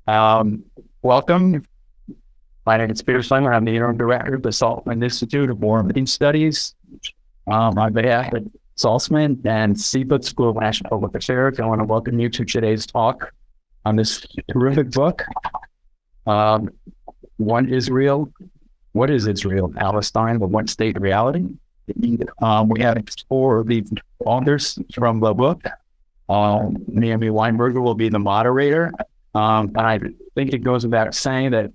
Um, Welcome. My name is Peter Slimer. I'm the Interim Director of the Saltzman Institute of War and Peace Studies. On behalf of Saltzman and CPUT School of National Public Affairs, I want to welcome you to today's talk on this terrific book, One Israel. What is Israel? Palestine, the one state reality. We have four of the authors from the book. Naomi Weinberger will be the moderator. And I think it goes without saying that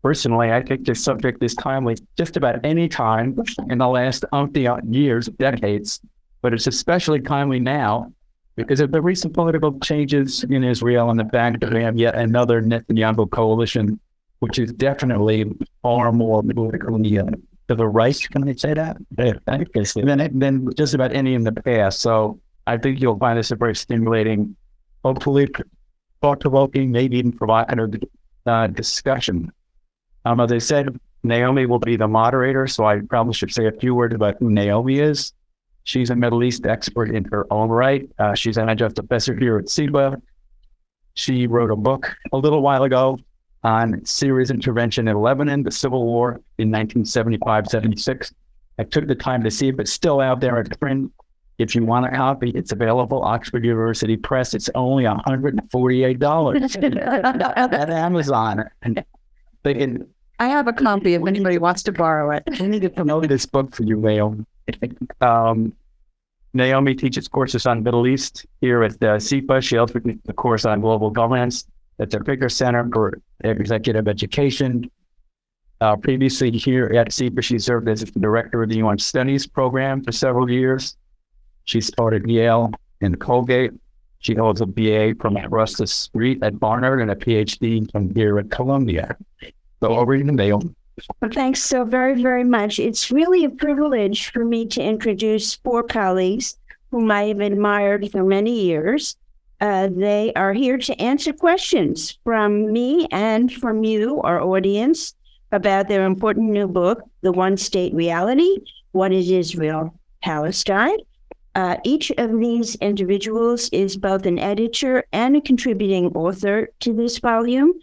personally, I think this subject is timely just about any time in the last years, decades, but it's especially timely now because of the recent political changes in Israel and the fact that we have yet another Netanyahu coalition, which is definitely far more politically to the right. Can I say that? Than just about any in the past. So I think you'll find this a very stimulating, hopefully thought-provoking, maybe even provocative discussion. As I said, Naomi will be the moderator, so I probably should say a few words about who Naomi is. She's a Middle East expert in her own right. She's an adjunct professor here at CEBA. She wrote a book a little while ago on Syria's intervention in Lebanon, the civil war in 1975-76. I took the time to see it, but still out there at print. If you want a copy, it's available, Oxford University Press. It's only $148 at Amazon. And I have a copy if anybody wants to borrow it. I need to promote this book for you, Naomi. Naomi teaches courses on Middle East here at CEPA. She also teaches a course on global governance at the Bigger Center for Executive Education. Previously here at CEPA, she served as the director of the UN Studies program for several years. She started Yale and Colgate. She holds a BA from Russell Street at Barnett and a PhD from here at Columbia. So over to Naomi. Well, thanks so very, very much. It's really a privilege for me to introduce four colleagues whom I have admired for many years. They are here to answer questions from me and from you, our audience, about their important new book, The One State Reality, What is Israel, Palestine? Each of these individuals is both an editor and a contributing author to this volume.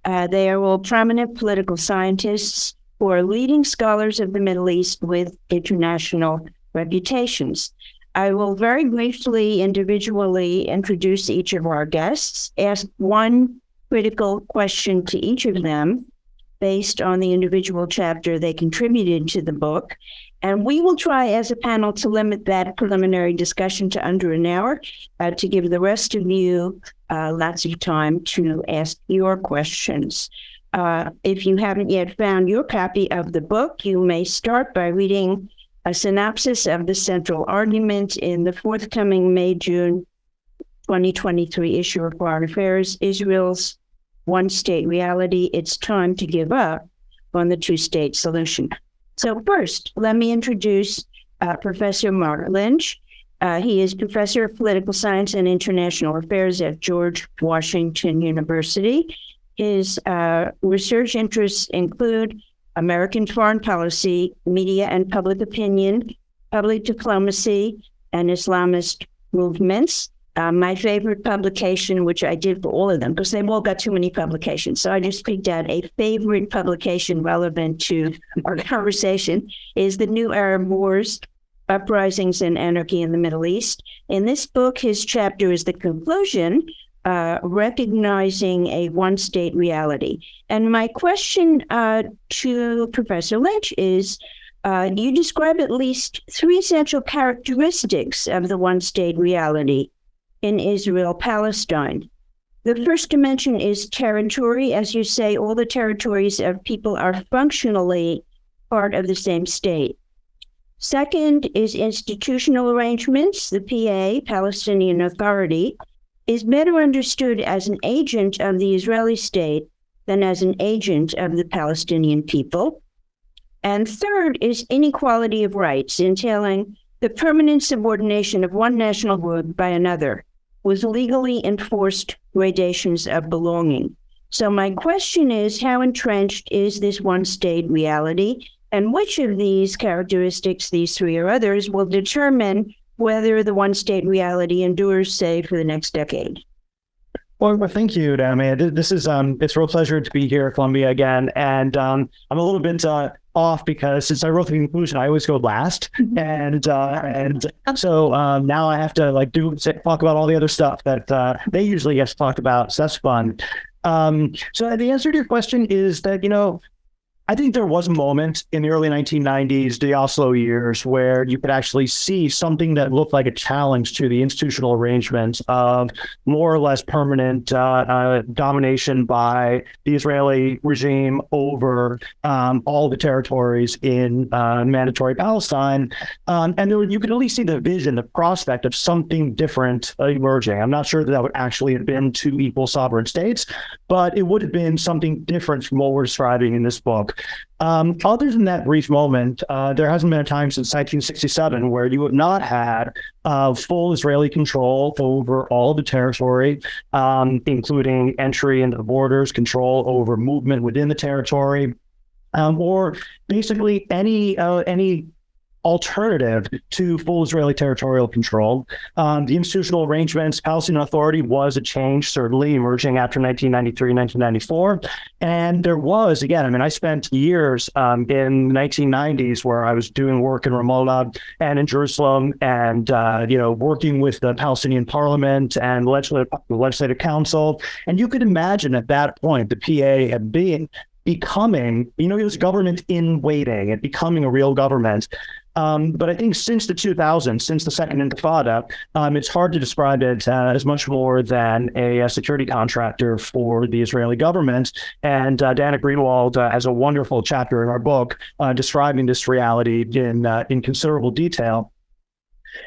They are all prominent political scientists who are leading scholars of the Middle East with international reputations. I will very briefly, individually introduce each of our guests, ask one critical question to each of them based on the individual chapter they contributed to the book. And we will try as a panel to limit that preliminary discussion to under an hour to give the rest of you lots of time to ask your questions. If you haven't yet found your copy of the book, you may start by reading a synopsis of the central argument in the forthcoming May-June 2023 issue of Foreign Affairs, Israel's One State Reality, It's Time to Give Up on the Two-State Solution. So first, let me introduce Professor Mark Lynch. He is Professor of Political Science and International Affairs at George Washington University. His research interests include American foreign policy, media and public opinion, public diplomacy, and Islamist movements. My favorite publication, which I did for all of them, because they've all got too many publications. So I just picked out a favorite publication relevant to our conversation, is The New Arab Wars, Uprisings and Anarchy in the Middle East. In this book, his chapter is the conclusion, recognizing a one-state reality. And my question to Professor Lynch is, you describe at least three essential characteristics of the one-state reality in Israel-Palestine. The first dimension is territory. As you say, all the territories of people are functionally part of the same state. Second is institutional arrangements. The PA, Palestinian Authority, is better understood as an agent of the Israeli state than as an agent of the Palestinian people. And third is inequality of rights, entailing the permanent subordination of one national group by another, with legally enforced gradations of belonging. So my question is, how entrenched is this one-state reality, and which of these characteristics, these three or others, will determine whether the one-state reality endures, say, for the next decade? Well, thank you, Naomi. This is it's a real pleasure to be here at Columbia again, and I'm a little bit off because since I wrote the conclusion, I always go last, and so now I have to talk about all the other stuff that they usually get to talk about. So that's fun. So the answer to your question is that I think there was a moment in the early 1990s, the Oslo years, where you could actually see something that looked like a challenge to the institutional arrangements of more or less permanent domination by the Israeli regime over all the territories in mandatory Palestine. And you could at least see the vision, the prospect of something different emerging. I'm not sure that would actually have been two equal sovereign states, but it would have been something different from what we're describing in this book. Other than that brief moment, there hasn't been a time since 1967 where you have not had full Israeli control over all the territory, including entry into the borders, control over movement within the territory, or basically any alternative to full Israeli territorial control. The institutional arrangements, Palestinian Authority was a change, certainly, emerging after 1993, 1994. And there was, again, I spent years in the 1990s where I was doing work in Ramallah and in Jerusalem and, working with the Palestinian parliament and legislative council. And you could imagine at that point, the PA had been becoming, it was government in waiting and becoming a real government. But I think since the 2000s, since the second Intifada, it's hard to describe it as much more than a security contractor for the Israeli government. And Dana Greenwald has a wonderful chapter in our book describing this reality in considerable detail.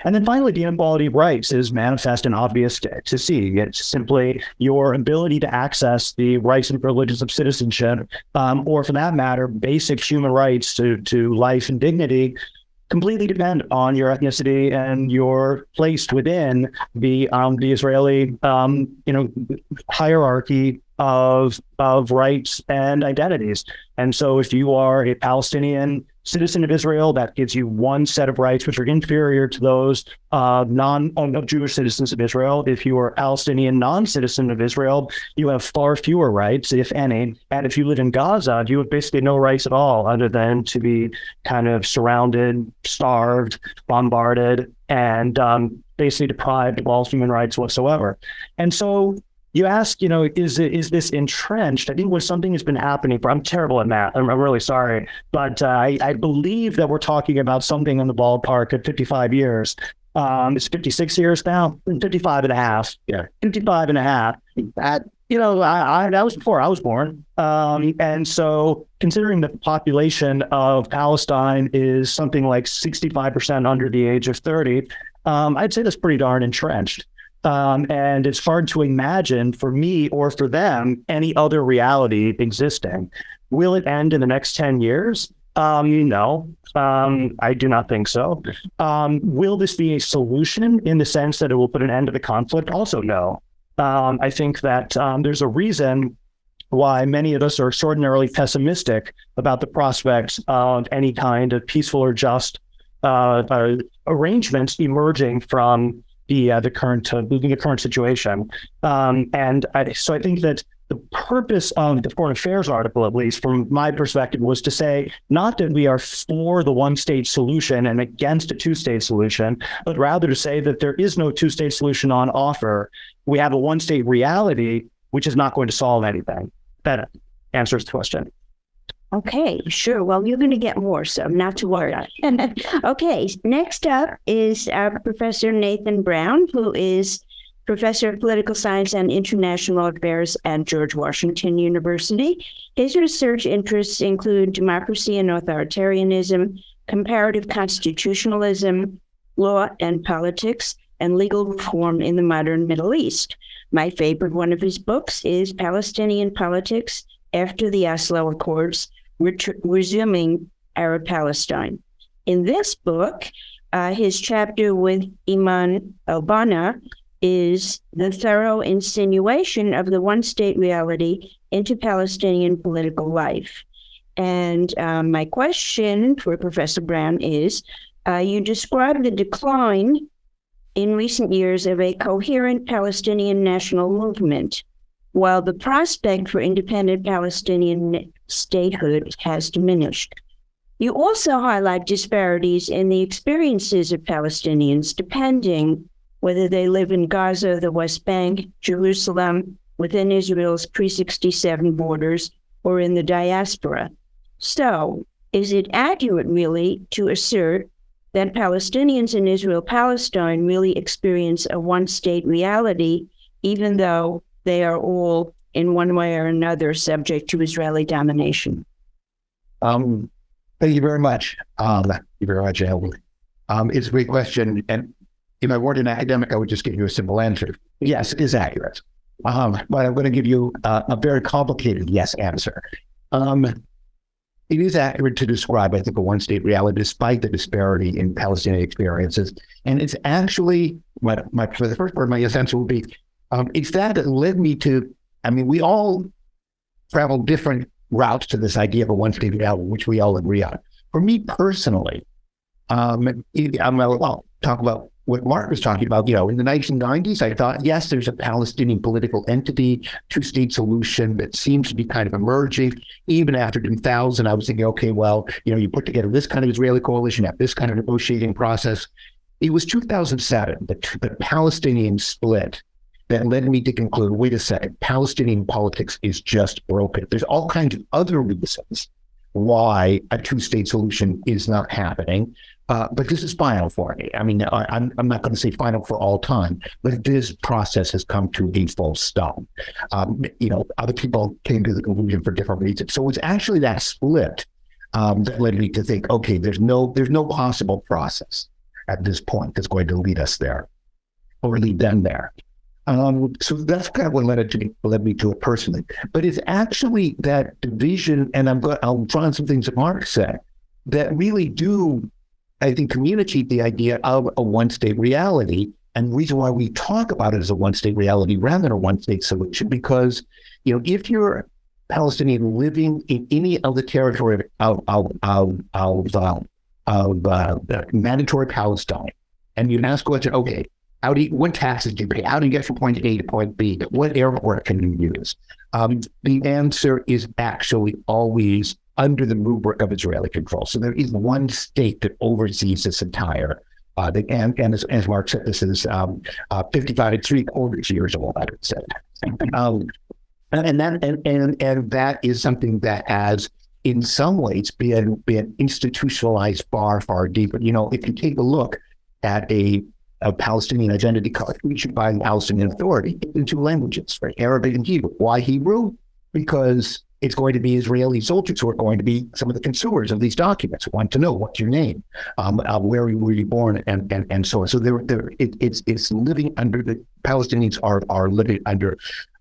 And then finally, the inequality of rights is manifest and obvious to see. It's simply your ability to access the rights and privileges of citizenship, or for that matter, basic human rights to life and dignity, completely depend on your ethnicity and your place within the Israeli hierarchy of rights and identities. And so if you are a Palestinian citizen of Israel, that gives you one set of rights which are inferior to those non-Jewish citizens of Israel. If you are a Palestinian non-citizen of Israel, you have far fewer rights, if any. And if you live in Gaza, you have basically no rights at all other than to be kind of surrounded, starved, bombarded, and basically deprived of all human rights whatsoever. And so you ask, is this entrenched? I think when something has been happening I'm terrible at math. I'm really sorry. But I believe that we're talking about something in the ballpark of 55 years. It's 56 years now, 55 and a half. Yeah, 55 and a half. That was before I was born. And so considering the population of Palestine is something like 65% under the age of 30, I'd say that's pretty darn entrenched. And it's hard to imagine for me or for them any other reality existing. Will it end in the next 10 years? No, I do not think so. Will this be a solution in the sense that it will put an end to the conflict? Also, no. I think that there's a reason why many of us are extraordinarily pessimistic about the prospects of any kind of peaceful or just arrangements emerging from the current situation. So I think that the purpose of the Foreign Affairs article, at least from my perspective, was to say not that we are for the one-state solution and against a two-state solution, but rather to say that there is no two-state solution on offer. We have a one-state reality, which is not going to solve anything. That answers the question. Okay, sure. Well, you're going to get more, so not to worry. Okay, next up is Professor Nathan Brown, who is Professor of Political Science and International Affairs at George Washington University. His research interests include democracy and authoritarianism, comparative constitutionalism, law and politics, and legal reform in the modern Middle East. My favorite one of his books is Palestinian Politics After the Oslo Accords, Resuming Arab Palestine. In this book, his chapter with Iman Al-Banna is the thorough insinuation of the one-state reality into Palestinian political life. And my question for Professor Brown is, you describe the decline in recent years of a coherent Palestinian national movement, while the prospect for independent Palestinian statehood has diminished. You also highlight disparities in the experiences of Palestinians, depending whether they live in Gaza, the West Bank, Jerusalem, within Israel's pre-67 borders, or in the diaspora. So, is it accurate, really, to assert that Palestinians in Israel-Palestine really experience a one-state reality, even though they are all, in one way or another, subject to Israeli domination? Thank you very much. Thank you very much, Naomi. It's a great question. And if I weren't an academic, I would just give you a simple answer. Yes, it is accurate. But I'm going to give you a very complicated yes answer. It is accurate to describe, I think, a one-state reality despite the disparity in Palestinian experiences. And it's actually, for the first part of my yes answer will be, it's that led me to, we all travel different routes to this idea of a one-state reality, which we all agree on. For me personally, I'll talk about what Mark was talking about. In the 1990s, I thought, yes, there's a Palestinian political entity, two-state solution that seems to be kind of emerging. Even after 2000, I was thinking, okay, well, you put together this kind of Israeli coalition, have this kind of negotiating process. It was 2007, the Palestinian split, that led me to conclude, wait a second, Palestinian politics is just broken. There's all kinds of other reasons why a two-state solution is not happening. But this is final for me. I'm not going to say final for all time, but this process has come to a full stop. Other people came to the conclusion for different reasons. So it's actually that split that led me to think, okay, there's no possible process at this point that's going to lead us there or lead them there. So that's kind of what led me to it personally. But it's actually that division, and I'll draw on some things that Mark said, that really do, I think, communicate the idea of a one-state reality, and the reason why we talk about it as a one-state reality rather than a one-state solution, because, if you're Palestinian living in any of the territory of mandatory Palestine, and you ask question, okay, what taxes do you pay? How do you get from point A to point B? What airport can you use? The answer is actually always under the rubric of Israeli control. So there is one state that oversees this entire, and as Mark said, this is 55 and 3/4 years old, I would say. And that is something that has, in some ways, been institutionalized far, far deeper. If you take a look at a Palestinian identity card issued by the Palestinian Authority in two languages, right? Arabic and Hebrew. Why Hebrew? Because it's going to be Israeli soldiers who are going to be some of the consumers of these documents, who want to know what's your name, where were you born, and so on. So it's living under, the Palestinians are living under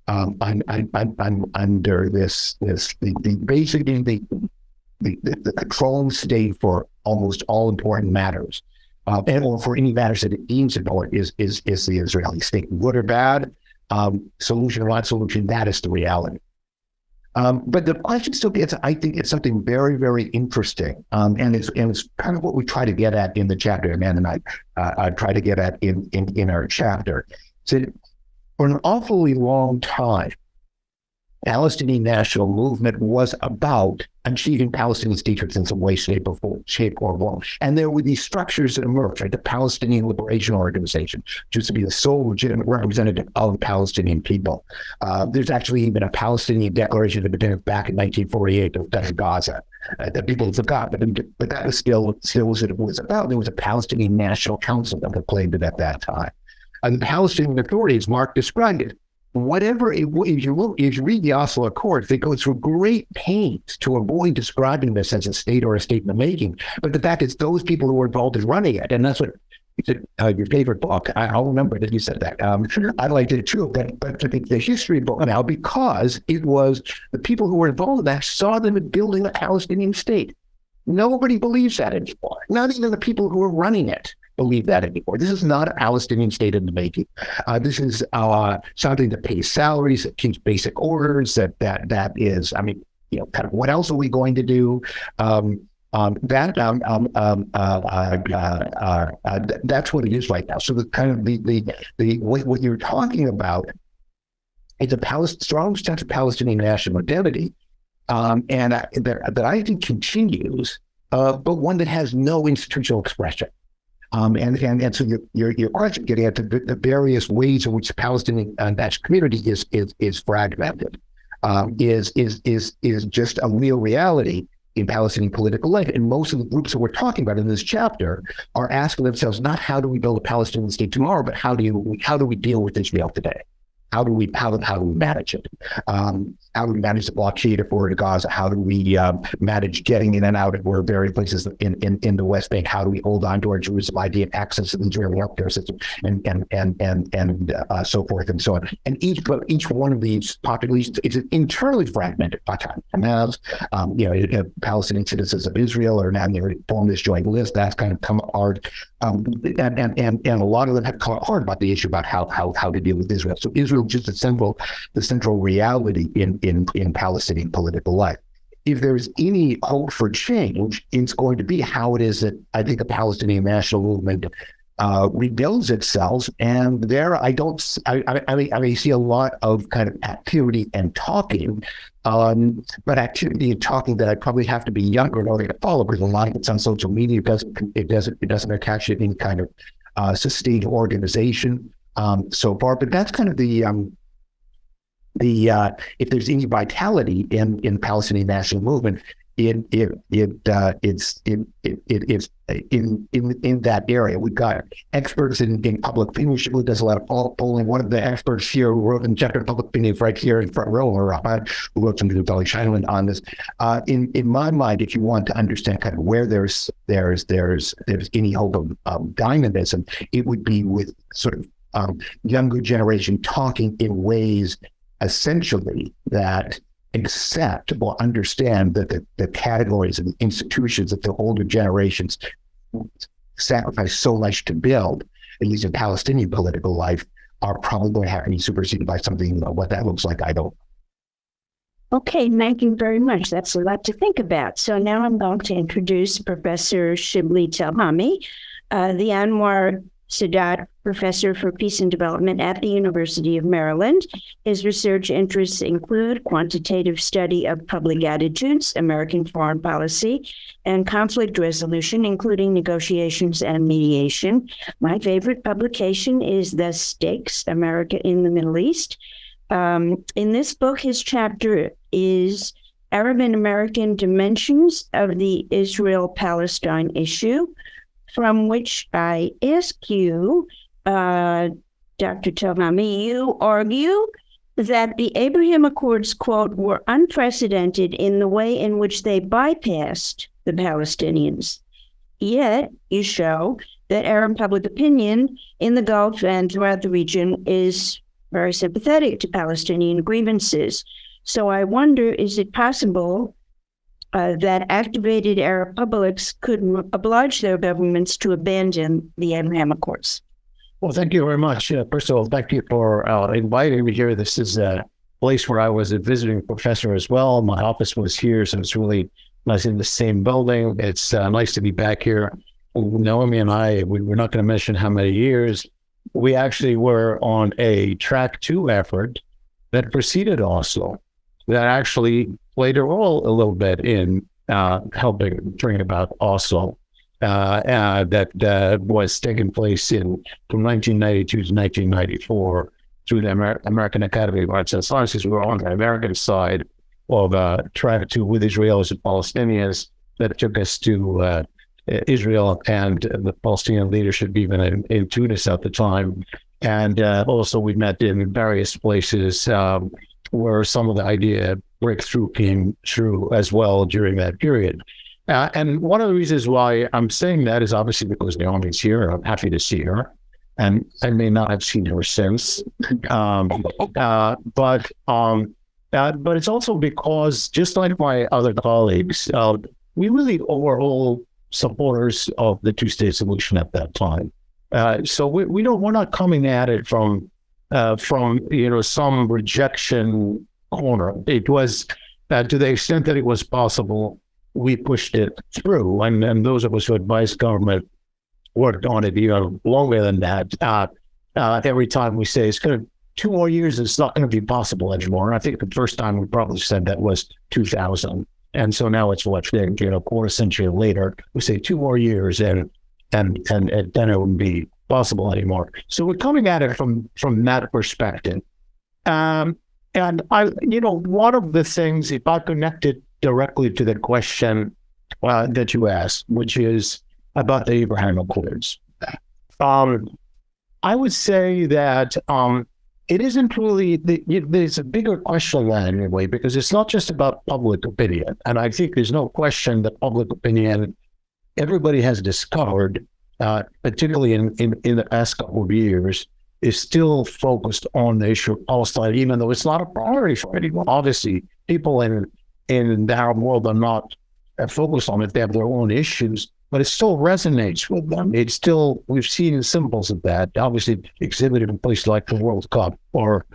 under this basically the controlling state for almost all important matters. Or for any matters that it deems important is the Israeli state. Good or bad, solution or not solution, that is the reality. But the question still gets, I think it's something very, very interesting. And it's kind of what we try to get at in the chapter, Amanda and I try to get at in our chapter. So for an awfully long time, Palestinian national movement was about achieving Palestinian statehood in some way, shape, or form. And there were these structures that emerged, right? The Palestinian Liberation Organization, which used to be the sole legitimate representative of the Palestinian people. There's actually even a Palestinian Declaration of Independence back in 1948 of Gaza that people forgot, but that was still what it was about. There was a Palestinian National Council that proclaimed it at that time. And the Palestinian Authority, as Mark described it, if you read the Oslo Accords, they go through great pains to avoid describing this as a state or a state in the making. But the fact is, those people who were involved in running it, and that's what you said, your favorite book. I'll remember that you said that. I liked it too. But the history book now, because it was the people who were involved in that saw them building a Palestinian state. Nobody believes that anymore. Not even the people who are running it believe that anymore. This is not a Palestinian state in the making. This is something that pays salaries, that keeps basic orders, that is, kind of what else are we going to do? That's what it is right now. So the kind of what you're talking about is a strong sense of Palestinian national identity, and that I think continues, but one that has no institutional expression. And so your question getting at the various ways in which the Palestinian national community is fragmented, is just a real reality in Palestinian political life. And most of the groups that we're talking about in this chapter are asking themselves not how do we build a Palestinian state tomorrow, but how do we deal with Israel today? How do we manage it? How do we manage the blockade of Gaza? How do we manage getting in and out of various places in the West Bank? How do we hold on to our Jerusalem idea of access to the Israeli healthcare system and so forth and so on? And each one of these populations is internally fragmented by time. Palestinian citizens of Israel are now form this joint list. That's kind of come hard, and a lot of them have come hard about the issue about how to deal with Israel. So Israel just the central reality in Palestinian political life. If there is any hope for change, it's going to be how it is that I think the Palestinian national movement rebuilds itself. And there, I see a lot of kind of activity and talking, but activity and talking that I probably have to be younger in order to follow, because a lot of it's on social media. It doesn't attach to any kind of sustained organization so far. But that's kind of the if there's any vitality in Palestinian national movement, it's in that area. We've got experts in public opinion who does a lot of polling. One of the experts here who wrote in chapter public opinion right here in front row, who wrote some Valley Shineland on this. In my mind, if you want to understand kind of where there's any hope of dynamism, it would be with sort of younger generation talking in ways essentially that accept or understand that the categories and the institutions that the older generations sacrifice so much to build, at least in Palestinian political life, are probably going to have to be superseded by something. What that looks like, I don't. Okay, thank you very much. That's a lot to think about. So now I'm going to introduce Professor Shibli Telhami, the Anwar Sadat Professor for Peace and Development at the University of Maryland. His research interests include quantitative study of public attitudes, American foreign policy, and conflict resolution, including negotiations and mediation. My favorite publication is The Stakes, America in the Middle East. In this book, his chapter is Arab and American Dimensions of the Israel-Palestine Issue, from which I ask you, Dr. Telhami, you argue that the Abraham Accords, quote, were unprecedented in the way in which they bypassed the Palestinians. Yet you show that Arab public opinion in the Gulf and throughout the region is very sympathetic to Palestinian grievances. So I wonder, is it possible that activated Arab publics could oblige their governments to abandon the Abraham Accords? Well, thank you very much. First of all, thank you for inviting me here. This is a place where I was a visiting professor as well. My office was here, so it's really nice in the same building. It's nice to be back here. Naomi and I, we're not going to mention how many years. We actually were on a track 2 effort that preceded Oslo, that actually played a role a little bit in helping bring about Oslo, that was taking place from 1992 to 1994 through the American Academy of Arts and Sciences. We were on the American side of track 2 with Israelis and Palestinians that took us to Israel and the Palestinian leadership, even in Tunis at the time. And also we met in various places where some of the idea breakthrough came through as well during that period. And one of the reasons why I'm saying that is obviously because Naomi's here. I'm happy to see her. And I may not have seen her since. But it's also because, just like my other colleagues, we really were all supporters of the two-state solution at that time. So we're not coming at it from some rejection corner. It was to the extent that it was possible, we pushed it through. And those of us who advised government worked on it even longer than that. Every time we say it's going to 2 more years, it's not going to be possible anymore. And I think the first time we probably said that was 2000. And so now it's quarter century later, we say 2 more years and then it wouldn't be possible anymore. So we're coming at it from that perspective. And one of the things, if I connect it directly to the question that you asked, which is about the Abraham Accords, I would say that it isn't really, there's a bigger question than that anyway, because it's not just about public opinion. And I think there's no question that public opinion, everybody has discovered, particularly in the past couple of years, is still focused on the issue of Palestine, even though it's not a priority for anyone. Obviously, people in the Arab world are not focused on it. They have their own issues, but it still resonates with them. It's still, we've seen symbols of that, obviously exhibited in places like the World Cup or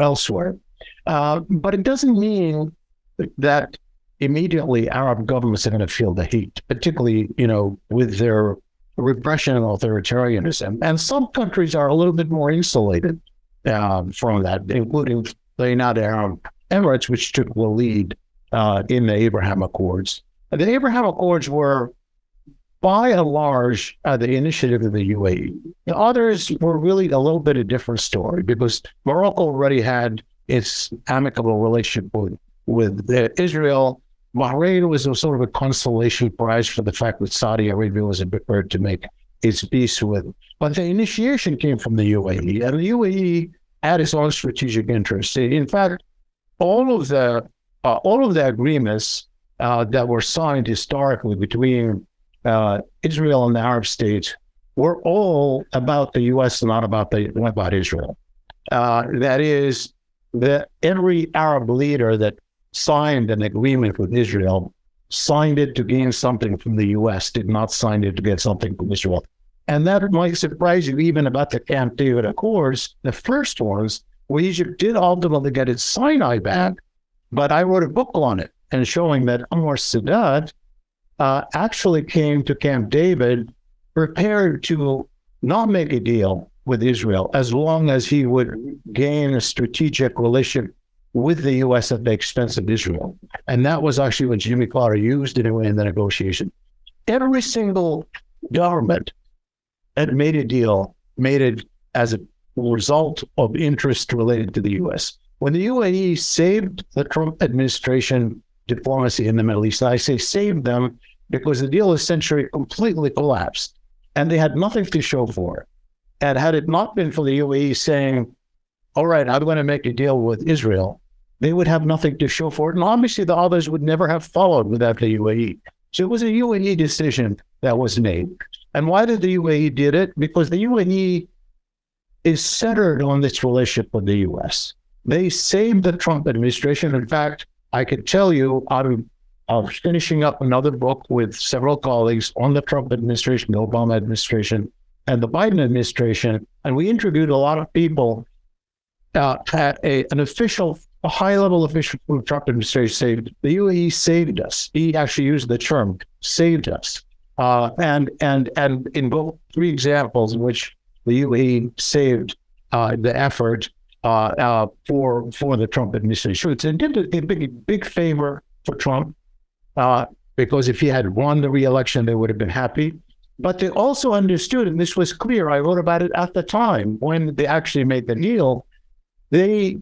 elsewhere. But it doesn't mean that immediately Arab governments are going to feel the heat, particularly, with their repression and authoritarianism. And some countries are a little bit more insulated from that, including the United Arab Emirates, which took the lead in the Abraham Accords. The Abraham Accords were, by and large, the initiative of the UAE. The others were really a little bit a different story, because Morocco already had its amicable relationship with Israel. Bahrain was a sort of a consolation prize for the fact that Saudi Arabia was prepared to make its peace with. But the initiation came from the UAE, and the UAE had its own strategic interests. In fact, all of the agreements that were signed historically between Israel and the Arab states were all about the U.S. and not about Israel. That is, that every Arab leader that signed an agreement with Israel signed it to gain something from the U.S., did not sign it to get something from Israel. And that might surprise you even about the Camp David Accords, the first ones, where Egypt did ultimately get its Sinai back, but I wrote a book on it and showing that Anwar Sadat actually came to Camp David prepared to not make a deal with Israel as long as he would gain a strategic relationship with the U.S. at the expense of Israel. And that was actually what Jimmy Carter used in the negotiation. Every single government that made a deal made it as a result of interest related to the U.S. When the UAE saved the Trump administration diplomacy in the Middle East, I say saved them because the deal essentially completely collapsed and they had nothing to show for it. And had it not been for the UAE saying, all right, I'm going to make a deal with Israel, they would have nothing to show for it. And obviously the others would never have followed without the UAE. So it was a UAE decision that was made. And why did the UAE did it? Because the UAE is centered on this relationship with the US. They saved the Trump administration. In fact, I could tell you, I'm finishing up another book with several colleagues on the Trump administration, the Obama administration, and the Biden administration. And we interviewed a lot of people. A high-level official from the Trump administration said, the UAE saved us. He actually used the term, saved us. And in both 3 examples in which the UAE saved the effort for the Trump administration. It's a big favor for Trump because if he had won the re-election, they would have been happy. But they also understood, and this was clear, I wrote about it at the time when they actually made the deal, they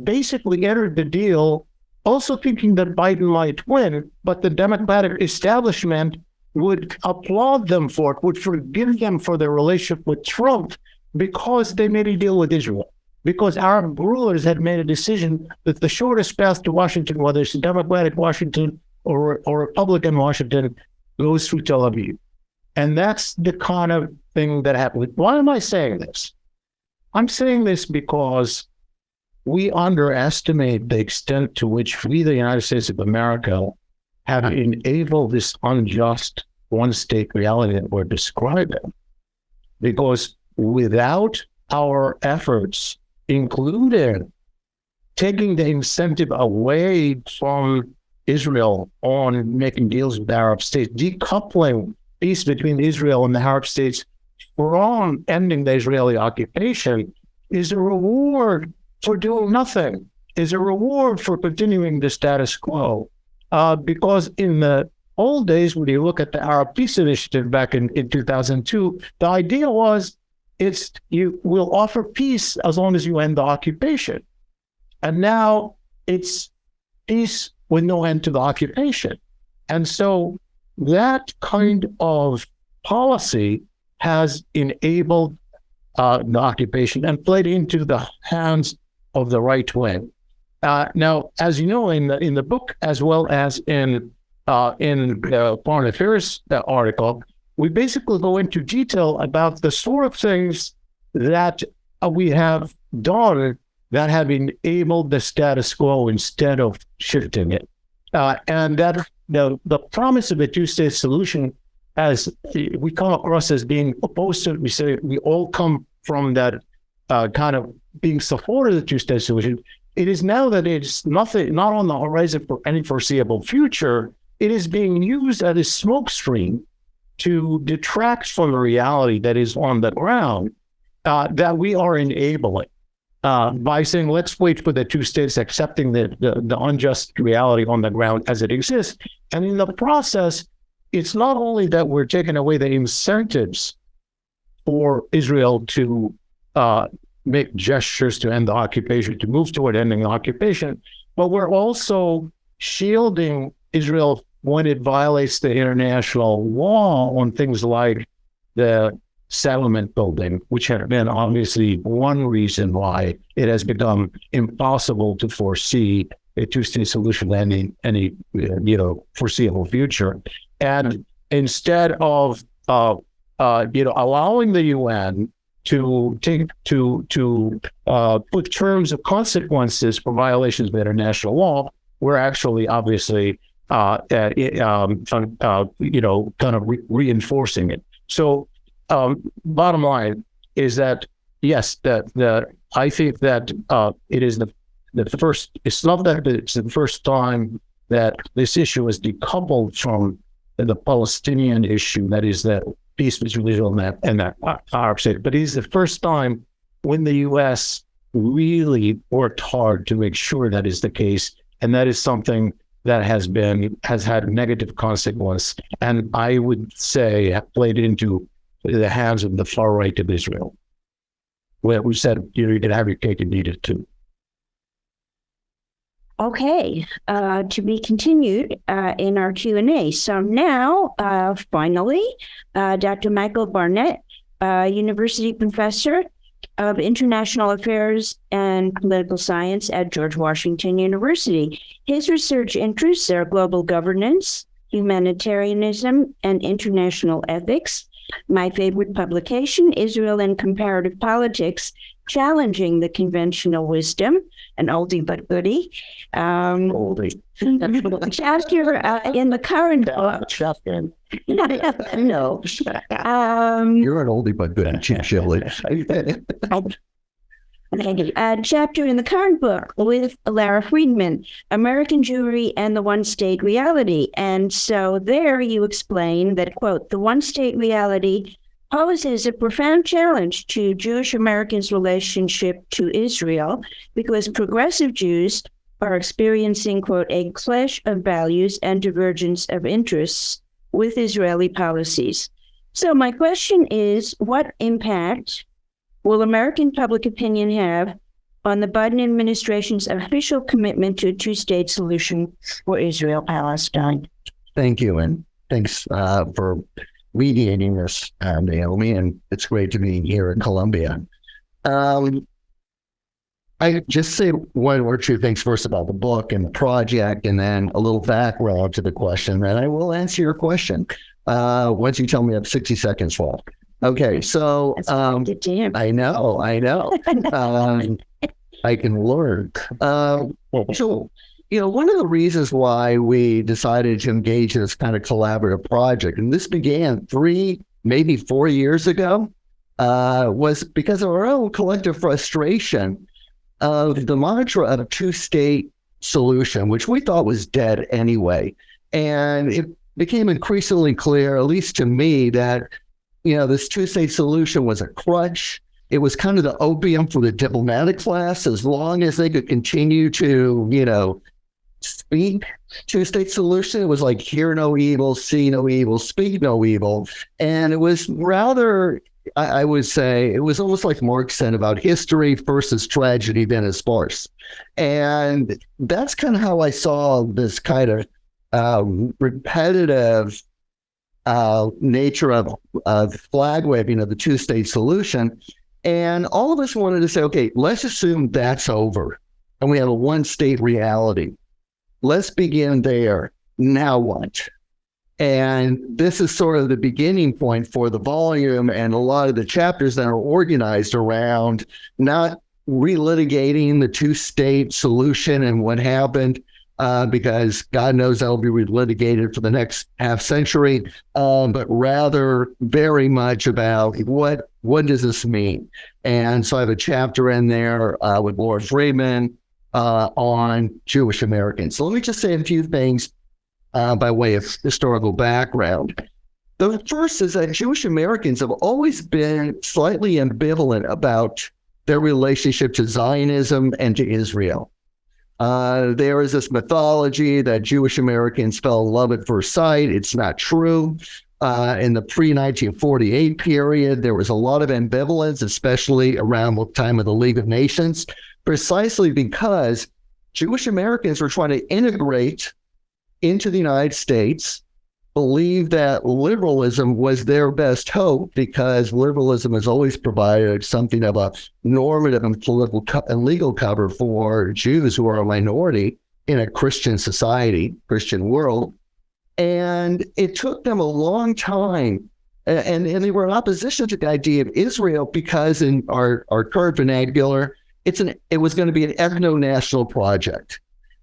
basically entered the deal also thinking that Biden might win, but the Democratic establishment would applaud them for it, would forgive them for their relationship with Trump because they made a deal with Israel. Because Arab rulers had made a decision that the shortest path to Washington, whether it's Democratic Washington or Republican Washington, goes through Tel Aviv. And that's the kind of thing that happened. Why am I saying this? I'm saying this because we underestimate the extent to which we, the United States of America, have enabled this unjust one-state reality that we're describing. Because without our efforts, including taking the incentive away from Israel on making deals with Arab states, decoupling peace between Israel and the Arab states from ending the Israeli occupation is a reward for doing nothing, is a reward for continuing the status quo. Because in the old days, when you look at the Arab Peace Initiative back in 2002, the idea was you will offer peace as long as you end the occupation. And now it's peace with no end to the occupation. And so that kind of policy has enabled the occupation and played into the hands of the right wing. Now, as you know, in the book, as well as in the Foreign Affairs article, we basically go into detail about the sort of things that we have done that have enabled the status quo instead of shifting it. And that the promise of a two-state solution, as we come across as being opposed to, we say we all come from that kind of being supportive of the two-state solution. It is now that it's not on the horizon for any foreseeable future. It is being used as a smokescreen to detract from the reality that is on the ground that we are enabling by saying, let's wait for the two states, accepting the unjust reality on the ground as it exists. And in the process, it's not only that we're taking away the incentives for Israel to make gestures to end the occupation, to move toward ending the occupation, but we're also shielding Israel when it violates the international law on things like the settlement building, which had been obviously one reason why it has become impossible to foresee a two-state solution in any foreseeable future. And instead of allowing the UN to put terms of consequences for violations of international law, we're actually obviously kind of reinforcing it. So bottom line is that yes, I think that it is the first. It's not that it's the first time that this issue is decoupled from the Palestinian issue. That is that peace between Israel and the Arab state. But it is the first time when the U.S. really worked hard to make sure that is the case, and that is something that has had negative consequence, and I would say played into the hands of the far right of Israel, where we said you can have your cake and eat it too. Okay, to be continued in our Q&A. So now, finally, Dr. Michael Barnett, University Professor of International Affairs and Political Science at George Washington University. His research interests are global governance, humanitarianism, and international ethics. My favorite publication, Israel and Comparative Politics, Challenging the Conventional Wisdom, an oldie but goodie. Oldie. Chapter in the current book. No. You're an oldie but good, Shelley. Chapter in the current book with Lara Friedman, American Jewry and the One-State Reality. And so there you explain that, quote, the one-state reality poses a profound challenge to Jewish Americans' relationship to Israel because progressive Jews are experiencing, quote, a clash of values and divergence of interests with Israeli policies. So my question is, what impact will American public opinion have on the Biden administration's official commitment to a two-state solution for Israel-Palestine? Thank you, and thanks for mediating this, Naomi, and it's great to be here in Columbia. I just say one or two things first about the book and the project, and then a little background to the question, and I will answer your question once you tell me I have 60 seconds left. Okay, so I know. I can learn. So, one of the reasons why we decided to engage in this kind of collaborative project, and this began 3, maybe 4 years ago, was because of our own collective frustration of the mantra of a two-state solution, which we thought was dead anyway. And it became increasingly clear, at least to me, that, this two-state solution was a crutch. It was kind of the opium for the diplomatic class, as long as they could continue to, speak two-state solution. It was like, hear no evil, see no evil, speak no evil. And it was rather, I would say, it was almost like Marx said about history versus tragedy than as farce. And that's kind of how I saw this kind of repetitive nature of flag waving of the two-state solution. And all of us wanted to say, okay, let's assume that's over and we have a one-state reality. Let's begin there. Now what? And this is sort of the beginning point for the volume and a lot of the chapters that are organized around not relitigating the two-state solution and what happened, because God knows that'll be relitigated for the next half century, but rather very much about what does this mean? And so I have a chapter in there with Laura Friedman on Jewish Americans. So let me just say a few things by way of historical background. The first is that Jewish Americans have always been slightly ambivalent about their relationship to Zionism and to Israel. There is this mythology that Jewish Americans fell in love at first sight. It's not true. In the pre-1948 period, there was a lot of ambivalence, especially around the time of the League of Nations, precisely because Jewish Americans were trying to integrate into the United States, believed that liberalism was their best hope because liberalism has always provided something of a normative and political and legal cover for Jews who are a minority in a Christian society, Christian world. And it took them a long time, and they were in opposition to the idea of Israel because in our current vernacular, it was going to be an ethno-national project.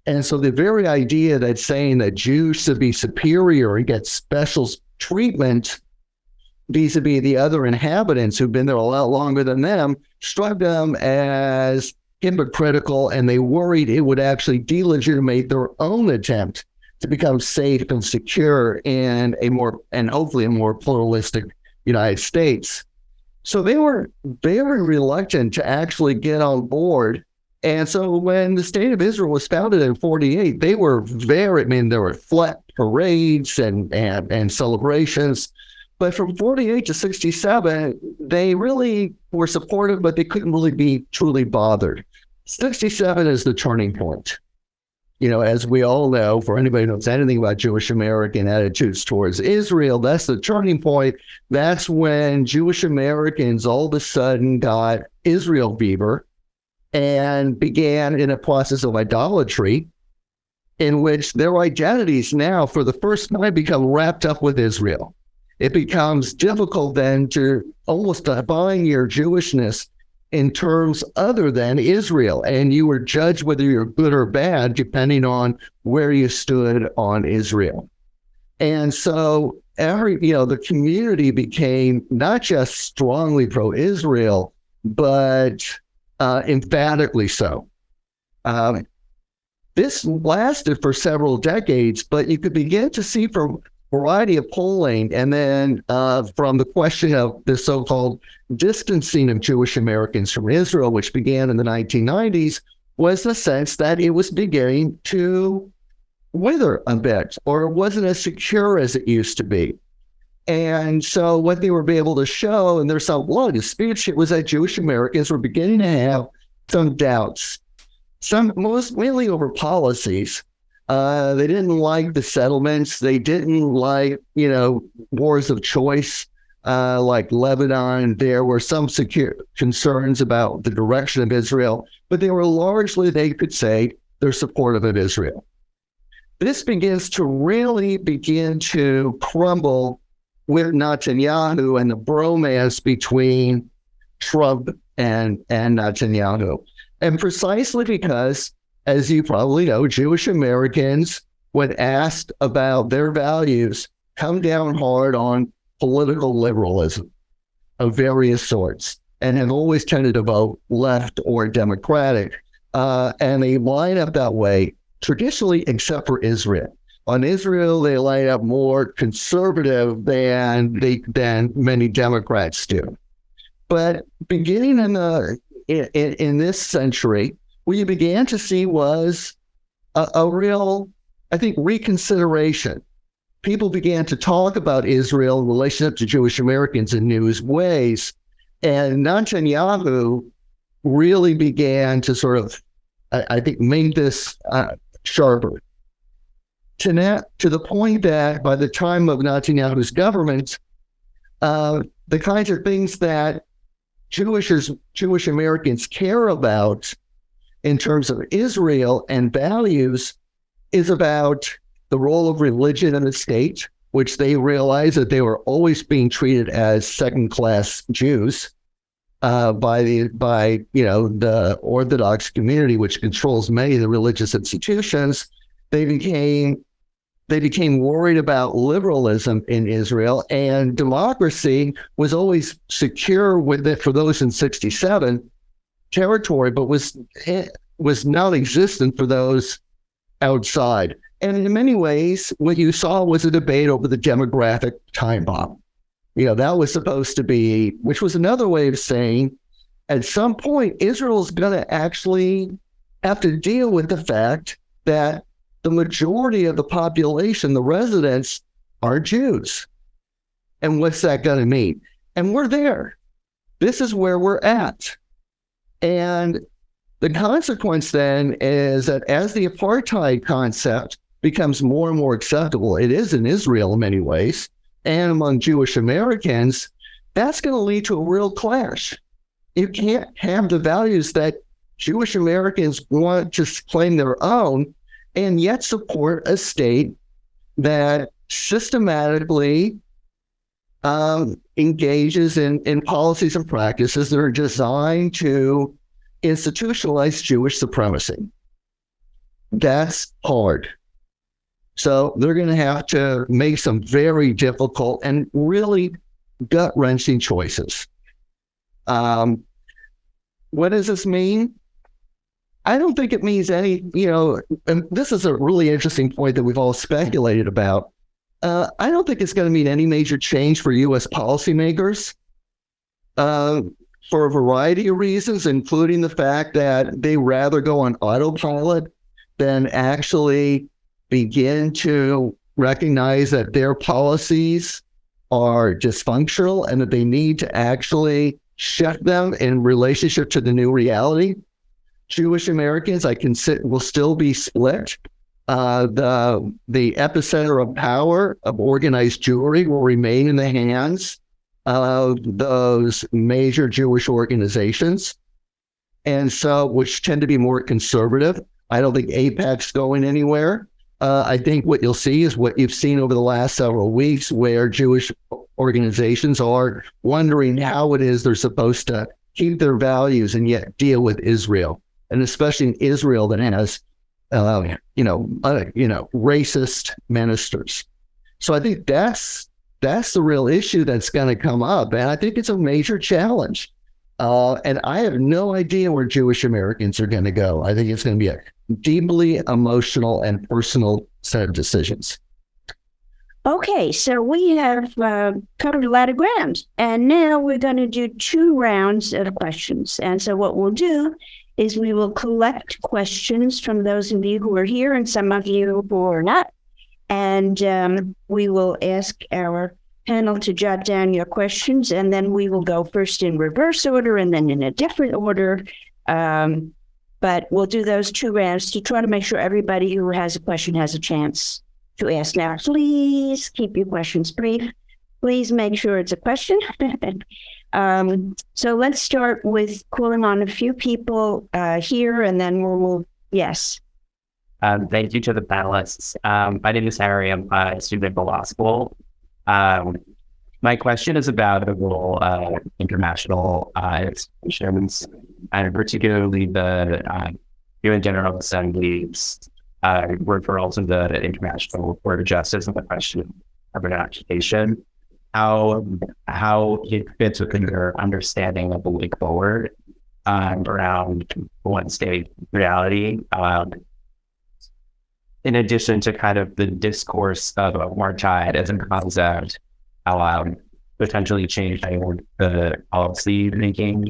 And so the very idea that saying that Jews should be superior and get special treatment vis-a-vis the other inhabitants who've been there a lot longer than them struck them as hypocritical, and they worried it would actually delegitimate their own attempt to become safe and secure in hopefully a more pluralistic United States. So they were very reluctant to actually get on board. And so when the state of Israel was founded in 1948, they were there were flat parades and celebrations. But from 1948 to 1967, they really were supportive, but they couldn't really be truly bothered. 1967 is the turning point. As we all know, for anybody who knows anything about Jewish American attitudes towards Israel, that's the turning point. That's when Jewish Americans all of a sudden got Israel fever and began in a process of idolatry in which their identities now, for the first time, become wrapped up with Israel. It becomes difficult then to almost define your Jewishness in terms other than Israel, and you were judged whether you're good or bad depending on where you stood on Israel. And so the community became not just strongly pro-Israel, but emphatically so. This lasted for several decades, but you could begin to see from a variety of polling, and then from the question of the so-called distancing of Jewish Americans from Israel, which began in the 1990s, was the sense that it was beginning to wither a bit, or it wasn't as secure as it used to be. And so what they were able to show, and there's a lot of disputes, was that Jewish Americans were beginning to have some doubts, mainly over policies. They didn't like the settlements. They didn't like, wars of choice, like Lebanon. There were some concerns about the direction of Israel, but they were largely, they could say, they're supportive of Israel. This begins to really crumble with Netanyahu and the bromance between Trump and Netanyahu. And precisely because, as you probably know, Jewish Americans, when asked about their values, come down hard on political liberalism of various sorts and have always tended to vote left or Democratic. And they line up that way. traditionally, except for Israel. On Israel, they line up more conservative than many Democrats do. But beginning in this century, what you began to see was a real, I think, reconsideration. People began to talk about Israel in relationship to Jewish Americans in new ways. And Netanyahu really began to sort of, I think, make this sharper. To the point that by the time of Netanyahu's government, the kinds of things that Jewish Americans care about in terms of Israel and values is about the role of religion in the state, which they realized that they were always being treated as second-class Jews by the Orthodox community, which controls many of the religious institutions. They became worried about liberalism in Israel, and democracy was always secure with it for those in 67 territory, but was non-existent for those outside. And in many ways, what you saw was a debate over the demographic time bomb. That was supposed to be, which was another way of saying, at some point, Israel's going to actually have to deal with the fact that the majority of the population, the residents, are Jews. And what's that going to mean? And we're there. This is where we're at. And the consequence then is that as the apartheid concept becomes more and more acceptable, it is in Israel in many ways, and among Jewish Americans, that's going to lead to a real clash. You can't have the values that Jewish Americans want to claim their own and yet support a state that systematically engages in policies and practices that are designed to institutionalize Jewish supremacy. That's hard. So they're going to have to make some very difficult and really gut-wrenching choices. What does this mean? I don't think it means any, and this is a really interesting point that we've all speculated about. I don't think it's going to mean any major change for U.S. policymakers for a variety of reasons, including the fact that they rather go on autopilot than actually begin to recognize that their policies are dysfunctional and that they need to actually shift them in relationship to the new reality. Jewish Americans, will still be split. The epicenter of power of organized Jewry will remain in the hands of those major Jewish organizations, and so which tend to be more conservative. I don't think AIPAC's going anywhere. I think what you'll see is what you've seen over the last several weeks, where Jewish organizations are wondering how it is they're supposed to keep their values and yet deal with Israel. And especially in Israel that has, racist ministers. So I think that's the real issue that's going to come up, and I think it's a major challenge. And I have no idea where Jewish Americans are going to go. I think it's going to be a deeply emotional and personal set of decisions. Okay, so we have covered a lot of ground, and now we're going to do 2 rounds of questions. And so what we'll do is we will collect questions from those of you who are here and some of you who are not. And we will ask our panel to jot down your questions, and then we will go first in reverse order and then in a different order. But we'll do those 2 rounds to try to make sure everybody who has a question has a chance to ask. Now, please keep your questions brief. Please make sure it's a question. So let's start with calling on a few people here, and then we'll yes. Thank you to the panelists. My name is Harry. I'm a student at law school. My question is about the role of international institutions, and particularly the UN General Assembly's referral to the International Court of Justice on the question of occupation. How it fits within your understanding of the way forward around one state reality. in addition to kind of the discourse of apartheid as a concept, potentially changing the policy making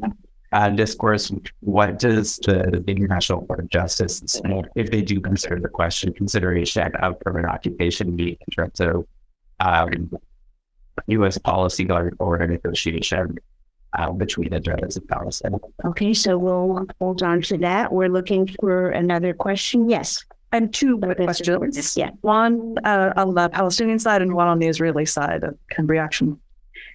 discourse, what does the International Court of Justice, if they do consider the consideration of permanent occupation, be in terms of U.S. policy going forward in negotiation between Israelis and Palestine? Okay, so we'll hold on to that. We're looking for another question. Yes. And two questions. Yeah. One on the Palestinian side and one on the Israeli side of kind of reaction.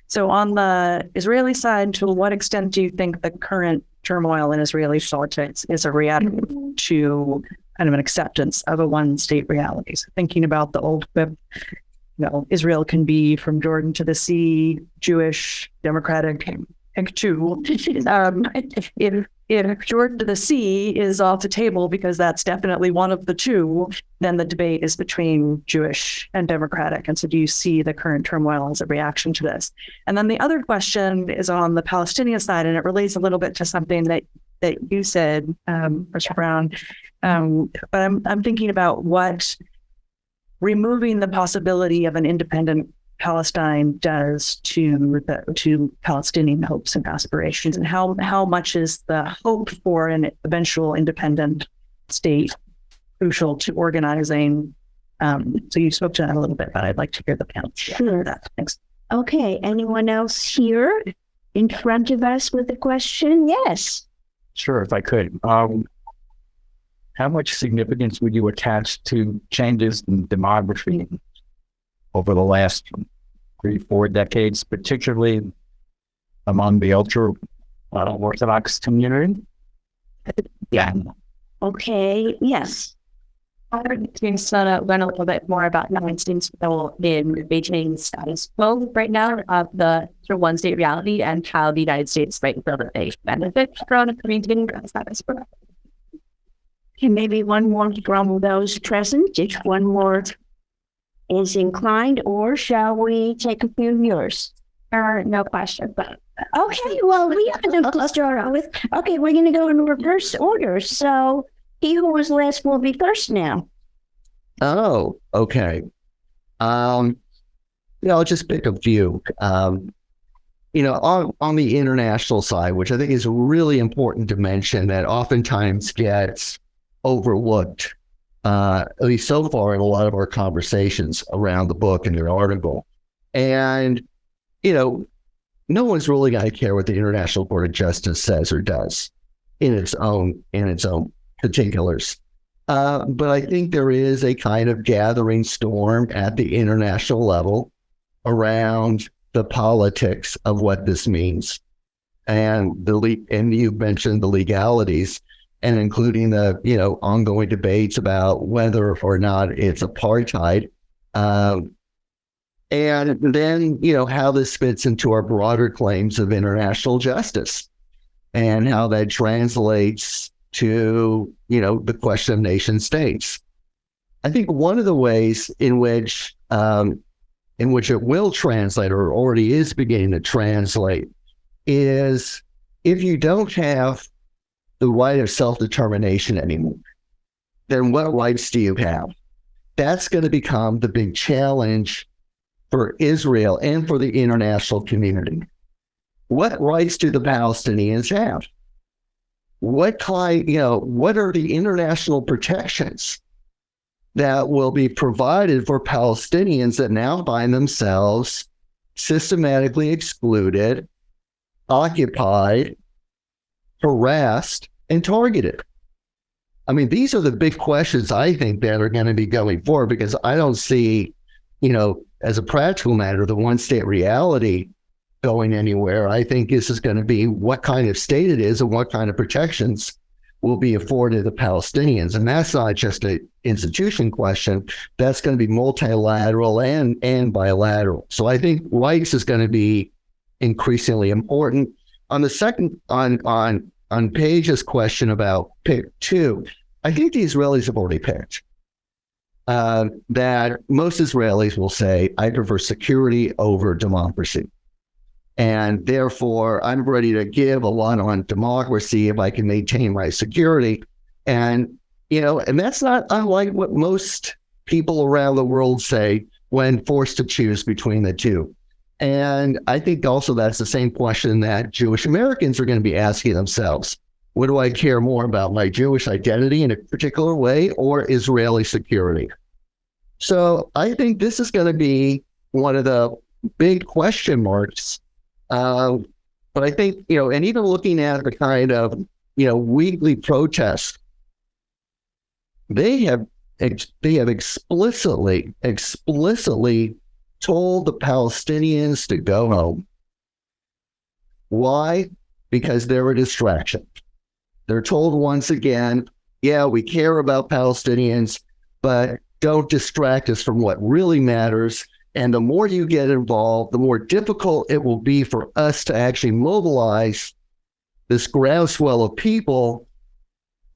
So on the Israeli side, to what extent do you think the current turmoil in Israeli politics is a reaction to kind of an acceptance of a one-state reality? So thinking about the old quip, Israel can be from Jordan to the sea, Jewish, democratic, and two. If Jordan to the sea is off the table because that's definitely one of the two, then the debate is between Jewish and democratic. And so do you see the current turmoil as a reaction to this? And then the other question is on the Palestinian side, and it relates a little bit to something that you said, Mr. Brown. But I'm thinking about what removing the possibility of an independent Palestine does to Palestinian hopes and aspirations, and how much is the hope for an eventual independent state crucial to organizing? So you spoke to that a little bit, but I'd like to hear the panel. Sure. That. Thanks. Okay. Anyone else here in front of us with a question? Yes. Sure, if I could. How much significance would you attach to changes in demography over the last 3-4 decades, particularly among the ultra Orthodox community? Yeah. Okay. Yes. I would learn a little bit more about Palestine's role in Beijing's status quo right now of the sort of one-state reality and how the United States might feel that they benefit from maintaining that status quo. Okay, maybe one more from those present, if one more is inclined, or shall we take a few of yours? No question, but okay, well, we have enough to start out with. Okay, we're going to go in reverse order. So he who was last will be first now. Oh, okay. I'll just pick a few. On the international side, which I think is really important to mention, that oftentimes gets overlooked, at least so far in a lot of our conversations around the book and the article. And, no one's really going to care what the International Court of Justice says or does in its own particulars. But I think there is a kind of gathering storm at the international level around the politics of what this means. And you mentioned the legalities, and including the, ongoing debates about whether or not it's apartheid. And then, how this fits into our broader claims of international justice and how that translates to, the question of nation states. I think one of the ways in which it will translate, or already is beginning to translate, is if you don't have the right of self-determination anymore, then what rights do you have? That's going to become the big challenge for Israel and for the international community. What rights do the Palestinians have? What are the international protections that will be provided for Palestinians that now find themselves systematically excluded, occupied, harassed, and targeted? I mean, these are the big questions I think that are going to be going forward, because I don't see, as a practical matter, the one-state reality going anywhere. I think this is going to be what kind of state it is and what kind of protections will be afforded the Palestinians. And that's not just an institution question. That's going to be multilateral and bilateral. So I think rights is going to be increasingly important. On the second, on Paige's question about pick two, I think the Israelis have already picked. That most Israelis will say, I prefer security over democracy. And therefore, I'm ready to give a lot on democracy if I can maintain my security. And And that's not unlike what most people around the world say when forced to choose between the two. And I think also that's the same question that Jewish Americans are going to be asking themselves. What do I care more about, my Jewish identity in a particular way or Israeli security? So I think this is going to be one of the big question marks. But I think, and even looking at the kind of, weekly protests, they have explicitly told the Palestinians to go home. Why? Because they're a distraction. They're told once again, yeah, we care about Palestinians, but don't distract us from what really matters. And the more you get involved, the more difficult it will be for us to actually mobilize this groundswell of people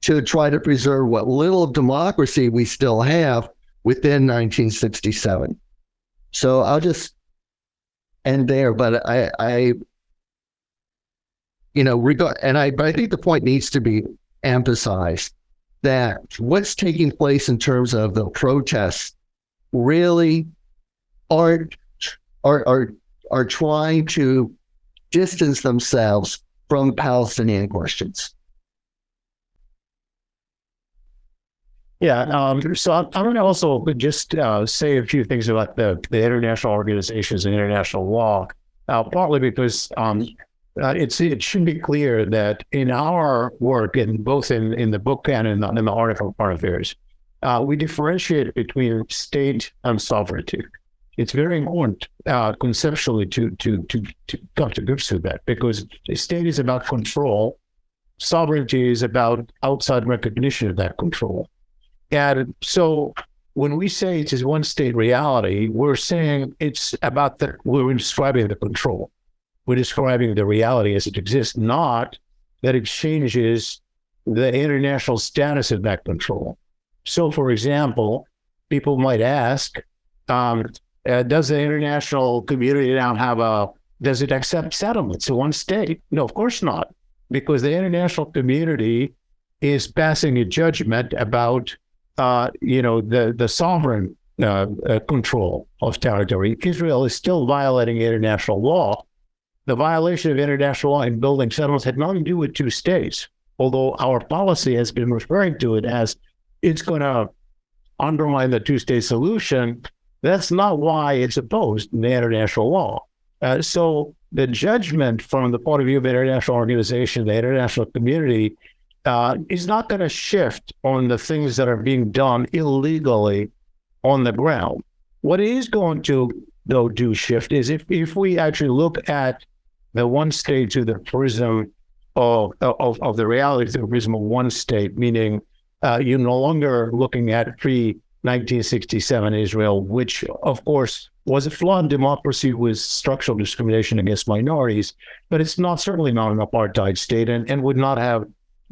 to try to preserve what little democracy we still have within 1967. So I'll just end there, but but I think the point needs to be emphasized that what's taking place in terms of the protests really are trying to distance themselves from Palestinian questions. Yeah, so I'm going to also just say a few things about the international organizations and international law, partly because it should be clear that in our work, both in the book and in the article of Foreign Affairs, we differentiate between state and sovereignty. It's very important conceptually to come to grips with that, because the state is about control, sovereignty is about outside recognition of that control. And so when we say it is one state reality, we're saying it's about we're describing the control. We're describing the reality as it exists, not that it changes the international status of that control. So, for example, people might ask, does the international community now does it accept settlements in one state? No, of course not, because the international community is passing a judgment about the sovereign control of territory. Israel is still violating international law. The violation of international law in building settlements had nothing to do with two states, although our policy has been referring to it as it's going to undermine the two-state solution. That's not why it's opposed in the international law. So the judgment from the point of view of the international organization, the international community, is not going to shift on the things that are being done illegally on the ground. What it is going to, though, do shift is if we actually look at the one state through the prism of the reality through the prism of one state, meaning you're no longer looking at pre-1967 Israel, which, of course, was a flawed democracy with structural discrimination against minorities, but it's certainly not an apartheid state and would not have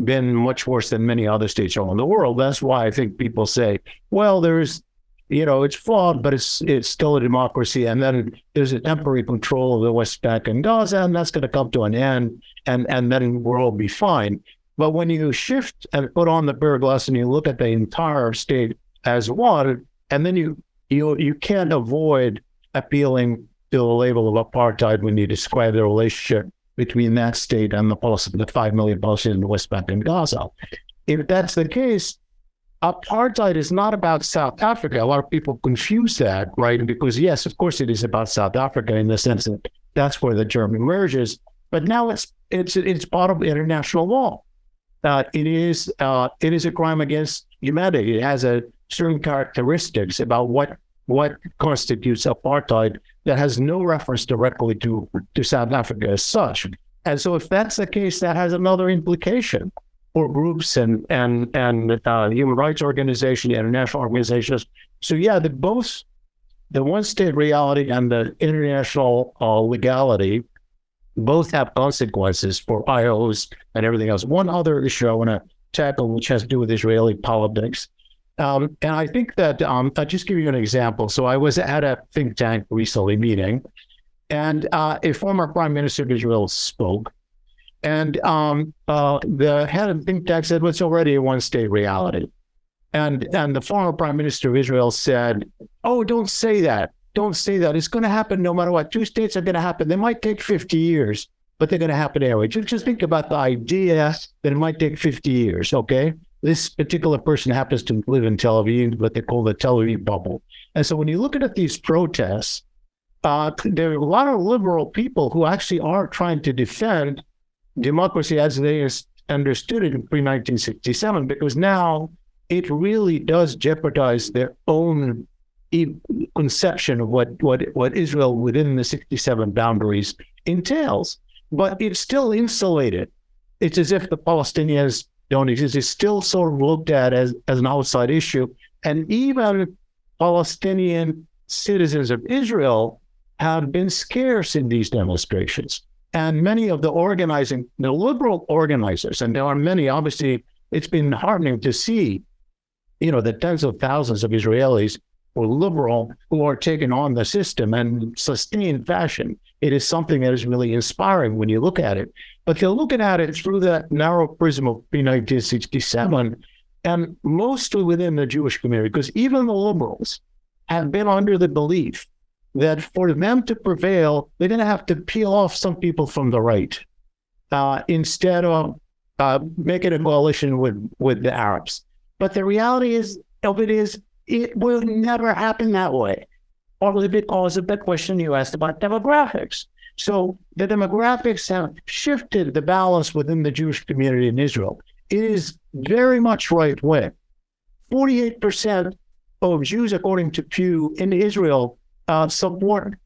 been much worse than many other states around the world. That's why I think people say, well, it's flawed, but it's still a democracy. And then there's a temporary control of the West Bank and Gaza, and that's going to come to an end, and then we'll all be fine. But when you shift and put on the bear glass and you look at the entire state as one, and then you can't avoid appealing to the label of apartheid when you describe the relationship between that state and the 5 million Palestinians in the West Bank and Gaza. If that's the case, apartheid is not about South Africa. A lot of people confuse that, right? Because yes, of course it is about South Africa in the sense that that's where the term emerges. But now it's part of international law. It is a crime against humanity. It has certain characteristics about what constitutes apartheid that has no reference directly to South Africa as such. And so if that's the case, that has another implication for groups and human rights organizations, international organizations. So yeah, both the one state reality and the international legality both have consequences for IOs and everything else. One other issue I want to tackle, which has to do with Israeli politics. And I think that I'll just give you an example. So I was at a think tank recently meeting, and a former prime minister of Israel spoke. And the head of the think tank said, well, it's already a one-state reality. And the former prime minister of Israel said, "Oh, don't say that. Don't say that. It's going to happen no matter what. Two states are going to happen. They might take 50 years, but they're going to happen anyway." Just think about the idea that it might take 50 years, okay? This particular person happens to live in Tel Aviv, what they call the Tel Aviv bubble. And so when you look at these protests, there are a lot of liberal people who actually are trying to defend democracy as they understood it in pre-1967, because now it really does jeopardize their own conception of what Israel within the 67 boundaries entails. But it's still insulated. It's as if the Palestinians don't exist. It's still sort of looked at as an outside issue. And even Palestinian citizens of Israel have been scarce in these demonstrations. And many of the liberal organizers, and there are many, obviously, it's been heartening to see, the tens of thousands of Israelis who are liberal, who are taking on the system in sustained fashion. It is something that is really inspiring when you look at it. But they're looking at it through that narrow prism of pre-1967, and mostly within the Jewish community, because even the liberals have been under the belief that for them to prevail, they're going to have to peel off some people from the right instead of making a coalition with the Arabs. But the reality it will never happen that way, partly because of the question you asked about demographics. So the demographics have shifted the balance within the Jewish community in Israel. It is very much right-wing. 48% of Jews, according to Pew, in Israel support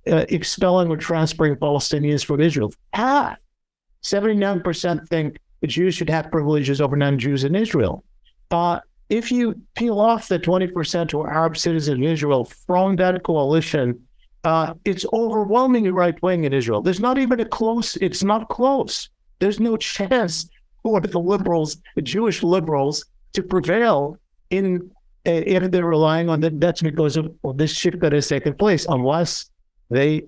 expelling or transferring Palestinians from Israel. 79% think the Jews should have privileges over non-Jews in Israel. If you peel off the 20% who are Arab citizens in Israel from that coalition, it's overwhelmingly right-wing in Israel. There's not even it's not close. There's no chance for the liberals, the Jewish liberals, to prevail if they're relying on that. That's because of this shift that has taken place, unless they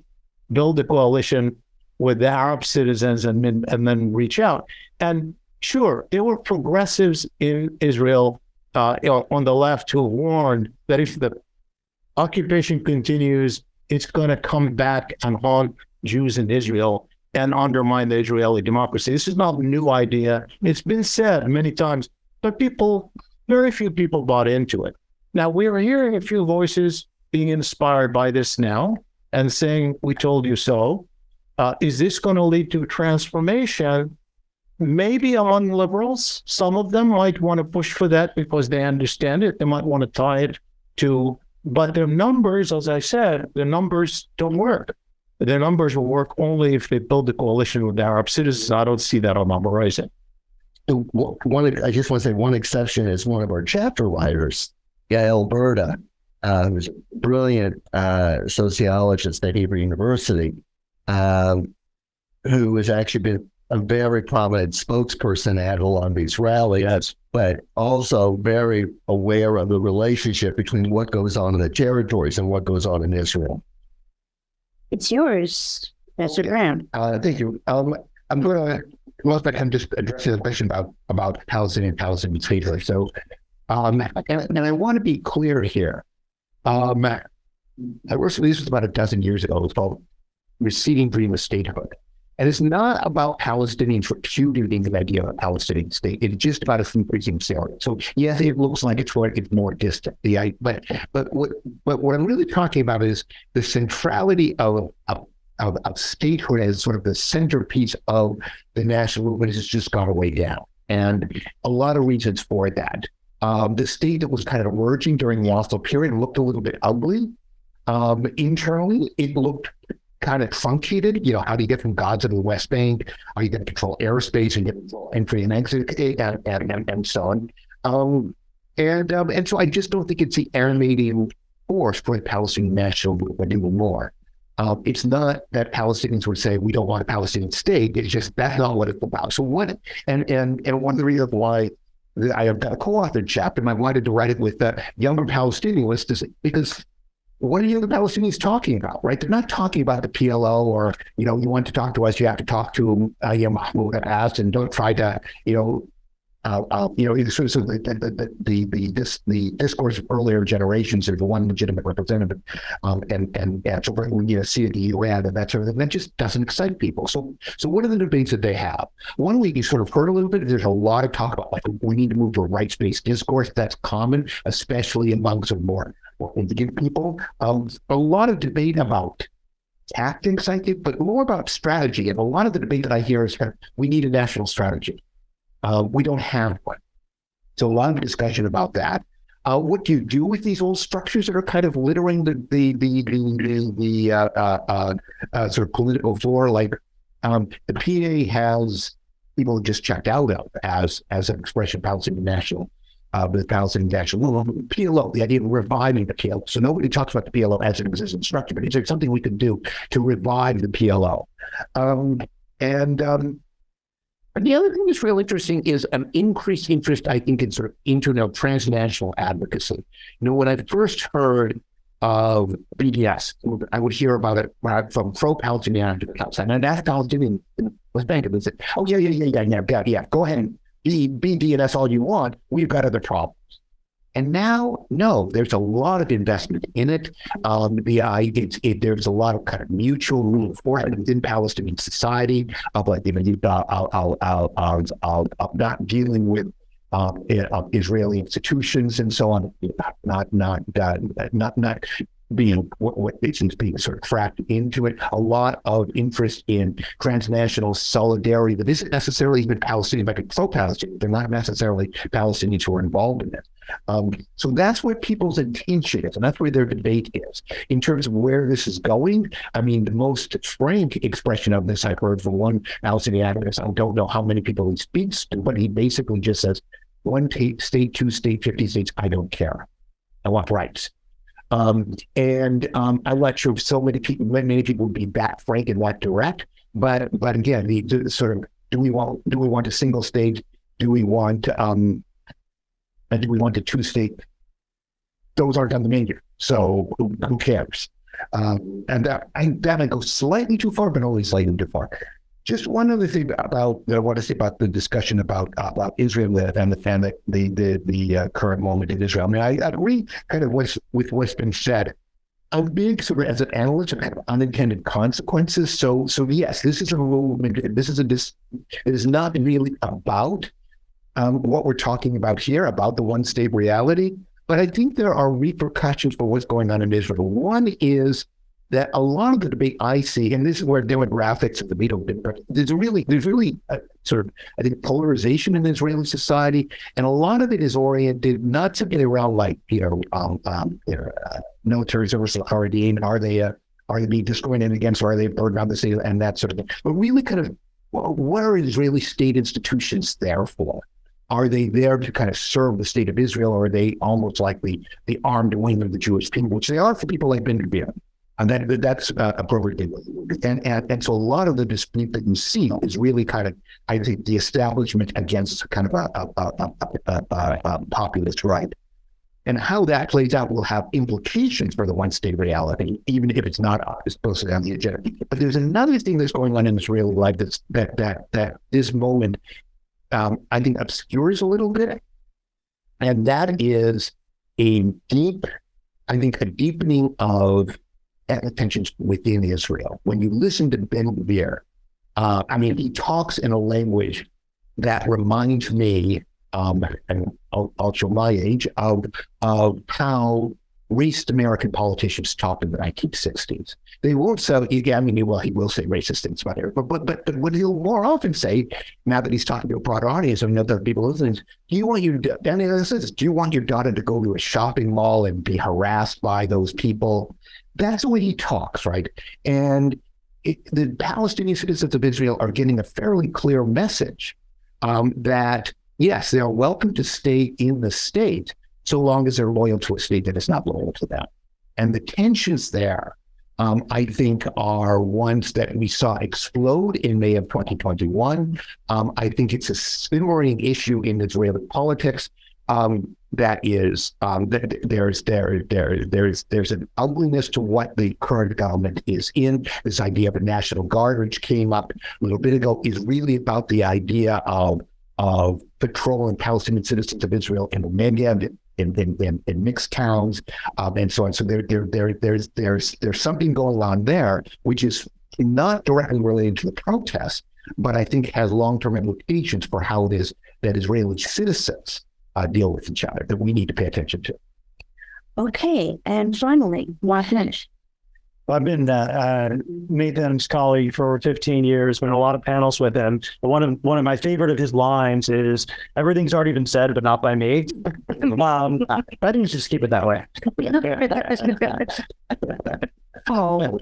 build a coalition with the Arab citizens and then reach out. And sure, there were progressives in Israel on the left who warned that if the occupation continues, it's going to come back and haunt Jews in Israel and undermine the Israeli democracy. This is not a new idea. It's been said many times, but very few people bought into it. Now, we're hearing a few voices being inspired by this now and saying, "We told you so." Is this going to lead to transformation? Maybe among liberals, some of them might want to push for that because they understand it. They might want to tie it to, but their numbers, as I said, the numbers don't work. Their numbers will work only if they build a coalition with Arab citizens. I don't see that on the horizon. I just want to say one exception is one of our chapter writers, Gail Berta, who's a brilliant sociologist at Hebrew University, who has actually been a very prominent spokesperson at a lot of these rallies, but also very aware of the relationship between what goes on in the territories and what goes on in Israel. It's yours, Mr. Graham. Thank you. I'm going to just address the question about Palestinian statehood. So, and I want to be clear here. This was about a dozen years ago. It was called Receding Dream of Statehood. And it's not about Palestinians repudiating the idea of a Palestinian state. It's just about a increasing scenario. So yes, it looks like it's more distant. But what I'm really talking about is the centrality of statehood as sort of the centerpiece of the national movement has just gone way down. And a lot of reasons for that. The state that was kind of emerging during the Oslo period looked a little bit ugly. Internally, it looked kind of truncated. How do you get from Gaza to the West Bank? Are you going to control airspace and get entry and exit and so on? And so I just don't think it's the animating force for the Palestinian national movement anymore. It's not that Palestinians would say we don't want a Palestinian state. It's just that's not what it's about. So one of the reasons why I have got a co-authored chapter and I wanted to write it with younger Palestinians is because what are the other Palestinians talking about, right? They're not talking about the PLO or, you want to talk to us, you have to talk to Mahmoud Abbas and don't try to, the discourse of earlier generations of the one legitimate representative, and so when you see it in the UN and that sort of thing, that just doesn't excite people. So what are the debates that they have? One week you sort of heard a little bit. There's a lot of talk about like we need to move to a rights-based discourse. That's common, especially among some more indigenous people. A lot of debate about tactics, I think, but more about strategy. And a lot of the debate that I hear is we need a national strategy. We don't have one. So a lot of discussion about that. What do you do with these old structures that are kind of littering the sort of political floor? Like the PA has people just checked out of as an expression of Palestinian national, the Palestinian national PLO. The idea of reviving the PLO. So nobody talks about the PLO as an existing structure, but is there something we could do to revive the PLO? And the other thing that's real interesting is an increased interest, I think, in sort of internal transnational advocacy. When I first heard of BDS, I would hear about it from pro-Palestinian activists, and I'd ask Palestinian in West Bank, and they said, "Oh yeah, go ahead and be DNS all you want. We've got other problems." And now, no, there's a lot of investment in it. There's a lot of kind of mutual reinforcement within Palestinian society of like, not dealing with Israeli institutions and so on, not being what is being sort of tracked into it. A lot of interest in transnational solidarity that isn't necessarily even Palestinian, but pro-Palestinian. They're not necessarily Palestinians who are involved in it. So that's where people's attention is, and that's where their debate is. In terms of where this is going, I mean, the most frank expression of this I've heard from one Palestinian activist, I don't know how many people he speaks to, but he basically just says, one state, two state, 50 states, I don't care. I want rights. I'm not sure if many people would be that frank and that direct, but again, the sort of, do we want a single state? Do we want a two-state? Those aren't on the menu, so who cares? And that might go slightly too far, but only slightly too far. Just one other thing that I want to say about the discussion about Israel and the current moment in Israel. I mean, I agree kind of with what's been said. I'm being sort of, as an analyst, of kind of unintended consequences. So yes, this is a movement. It is not really about what we're talking about here, about the one-state reality. But I think there are repercussions for what's going on in Israel. One is that a lot of the debate I see, and this is where demographics of the debate, there's really a sort of, I think, polarization in Israeli society, and a lot of it is oriented not simply around like military service authority, and are they being discriminated against, or are they burdened on the state, and that sort of thing, but really kind of, well, what are Israeli state institutions there for? Are they there to kind of serve the state of Israel, or are they almost like the armed wing of the Jewish people, which they are for people like Ben Gvir? And that's appropriately. And so a lot of the dispute that you see is really kind of, I think, the establishment against kind of a populist right. And how that plays out will have implications for the one-state reality, even if it's not explicitly on the agenda. But there's another thing that's going on in Israeli life that this moment, I think, obscures a little bit. And that is a deepening of tensions within Israel. When you listen to Ben Gvir, I mean, he talks in a language that reminds me, and I'll show my age, of how racist American politicians talked in the 1960s. They won't say, he will say racist things about it, but what he'll more often say, now that he's talking to a broader audience and other people listening, do you want your daughter to go to a shopping mall and be harassed by those people? That's the way he talks, right? And the Palestinian citizens of Israel are getting a fairly clear message that, yes, they are welcome to stay in the state so long as they're loyal to a state that is not loyal to them. And the tensions there, I think, are ones that we saw explode in May of 2021. I think it's a simmering issue in Israeli politics. That is, there's an ugliness to what the current government is in. This idea of a national guard, which came up a little bit ago, is really about the idea of of patrolling Palestinian citizens of Israel in the Negev, in mixed towns, and so on. So there's something going on there, which is not directly related to the protests, but I think has long-term implications for how it is that Israeli citizens deal with each other that we need to pay attention to. Okay, and finally, Weinberger. I've been Nathan's colleague for 15 years, been in a lot of panels with him. One of my favorite of his lines is, "Everything's already been said, but not by me." I think just keep it that way. Oh,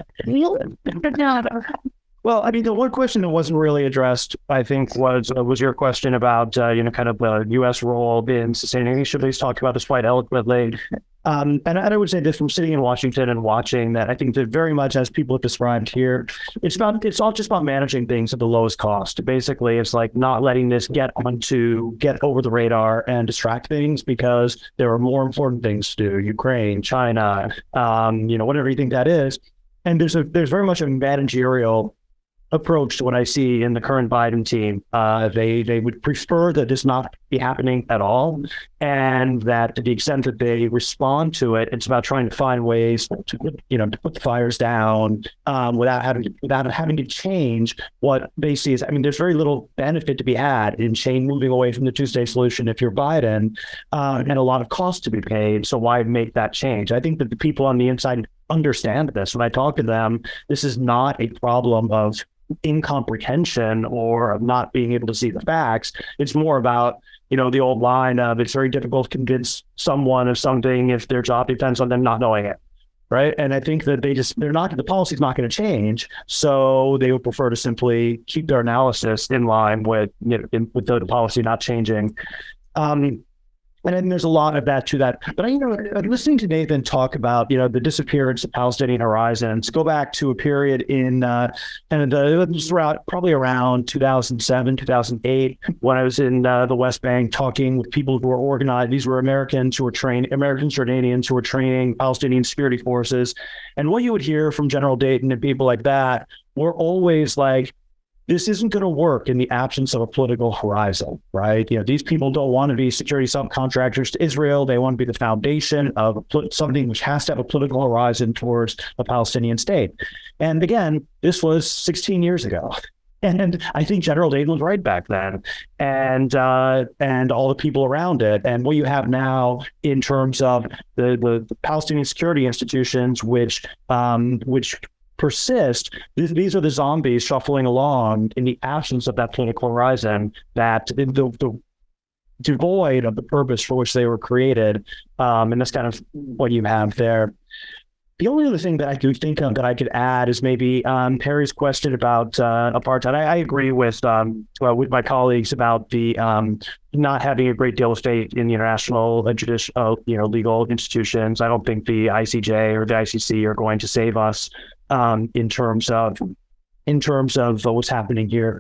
Well, I mean, the one question that wasn't really addressed, I think, was your question about, kind of the U.S. role in sustaining. He's talked about this quite eloquently. And I would say this from sitting in Washington and watching that, I think that very much, as people have described here, it's all just about managing things at the lowest cost. Basically, it's like not letting this get over the radar and distract things, because there are more important things to do. Ukraine, China, whatever you think that is. And there's very much a managerial approach to what I see in the current Biden team. They would prefer that this not be happening at all, and that to the extent that they respond to it, it's about trying to find ways to put the fires down without having to change what they see as. I mean, there's very little benefit to be had in moving away from the two-state solution if you're Biden, and a lot of cost to be paid. So why make that change? I think that the people on the inside understand this. When I talk to them, this is not a problem of incomprehension or of not being able to see the facts. It's more about, the old line of, it's very difficult to convince someone of something if their job depends on them not knowing it. Right. And I think that the policy's not going to change. So they would prefer to simply keep their analysis in line with the policy not changing. And then there's a lot of that to that. But listening to Nathan talk about the disappearance of Palestinian horizons, go back to a period in probably around 2007, 2008, when I was in the West Bank talking with people who were organized. These were Americans, Jordanians who were training Palestinian security forces. And what you would hear from General Dayton and people like that were always like, this isn't going to work in the absence of a political horizon, right? These people don't want to be security subcontractors to Israel. They want to be the foundation of something which has to have a political horizon towards a Palestinian state. And again, this was 16 years ago. And I think General Dayton was right back then, and all the people around it. And what you have now in terms of the Palestinian security institutions, which persist, these are the zombies shuffling along in the absence of that political horizon, that the devoid of the purpose for which they were created. And that's kind of what you have there. The only other thing that I could think of that I could add is maybe Perry's question about apartheid. I agree with my colleagues about the not having a great deal of faith in the international legal institutions. I don't think the ICJ or the ICC are going to save us in terms of what's happening here.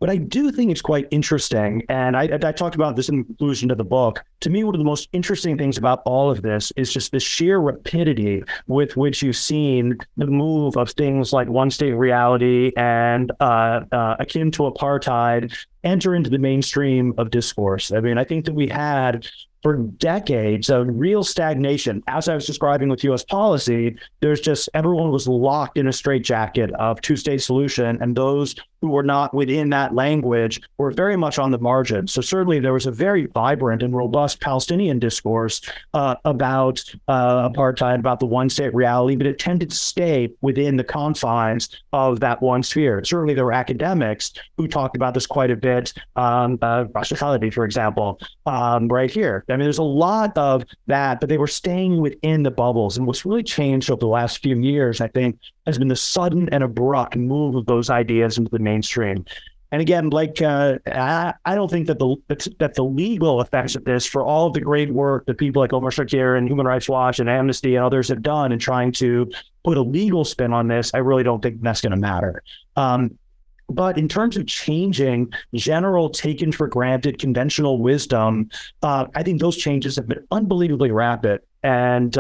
But I do think it's quite interesting, and I talked about this in the conclusion to the book. To me, one of the most interesting things about all of this is just the sheer rapidity with which you've seen the move of things like one-state reality and akin to apartheid enter into the mainstream of discourse. I mean, I think that we had for decades a real stagnation. As I was describing with U.S. policy, everyone was locked in a straitjacket of two-state solution, and those who were not within that language were very much on the margin. So certainly there was a very vibrant and robust Palestinian discourse about apartheid, about the one-state reality, but it tended to stay within the confines of that one sphere. Certainly there were academics who talked about this quite a bit, Rashid Khalidi, for example, right here. I mean, there's a lot of that, but they were staying within the bubbles. And what's really changed over the last few years, I think, has been the sudden and abrupt move of those ideas into the mainstream. And again, I don't think that the legal effects of this, for all of the great work that people like Omar Shakir and Human Rights Watch and Amnesty and others have done in trying to put a legal spin on this, I really don't think that's going to matter. But in terms of changing general taken for granted conventional wisdom, I think those changes have been unbelievably rapid. And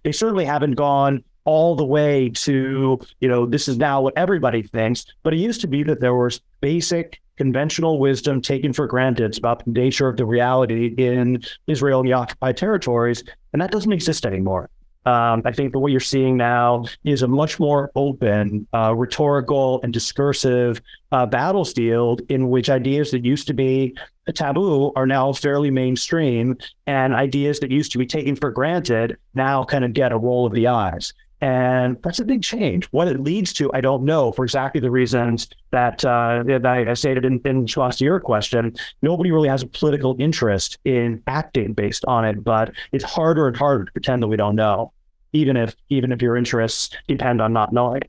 they certainly haven't gone all the way to, this is now what everybody thinks. But it used to be that there was basic conventional wisdom taken for granted. It's about the nature of the reality in Israeli occupied territories, and that doesn't exist anymore. I think that what you're seeing now is a much more open, rhetorical and discursive battlefield in which ideas that used to be a taboo are now fairly mainstream, and ideas that used to be taken for granted now kind of get a roll of the eyes. And that's a big change. What it leads to, I don't know, for exactly the reasons that I stated in response to your question. Nobody really has a political interest in acting based on it, but it's harder and harder to pretend that we don't know, even if your interests depend on not knowing.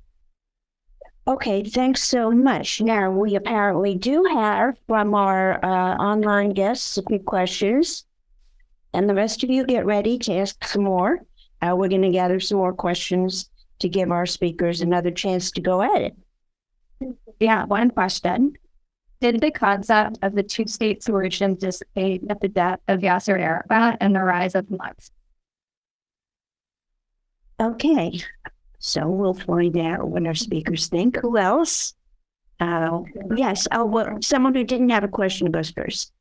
Okay, thanks so much. Now, we apparently do have from our online guests a few questions, and the rest of you get ready to ask some more. We're going to gather some more questions to give our speakers another chance to go at it. Yeah, one question. Did the concept of the two-state solution dissipate at the death of Yasser Arafat and the rise of Hamas? Okay, so we'll find out what our speakers think. Who else? Yes, well, someone who didn't have a question goes first.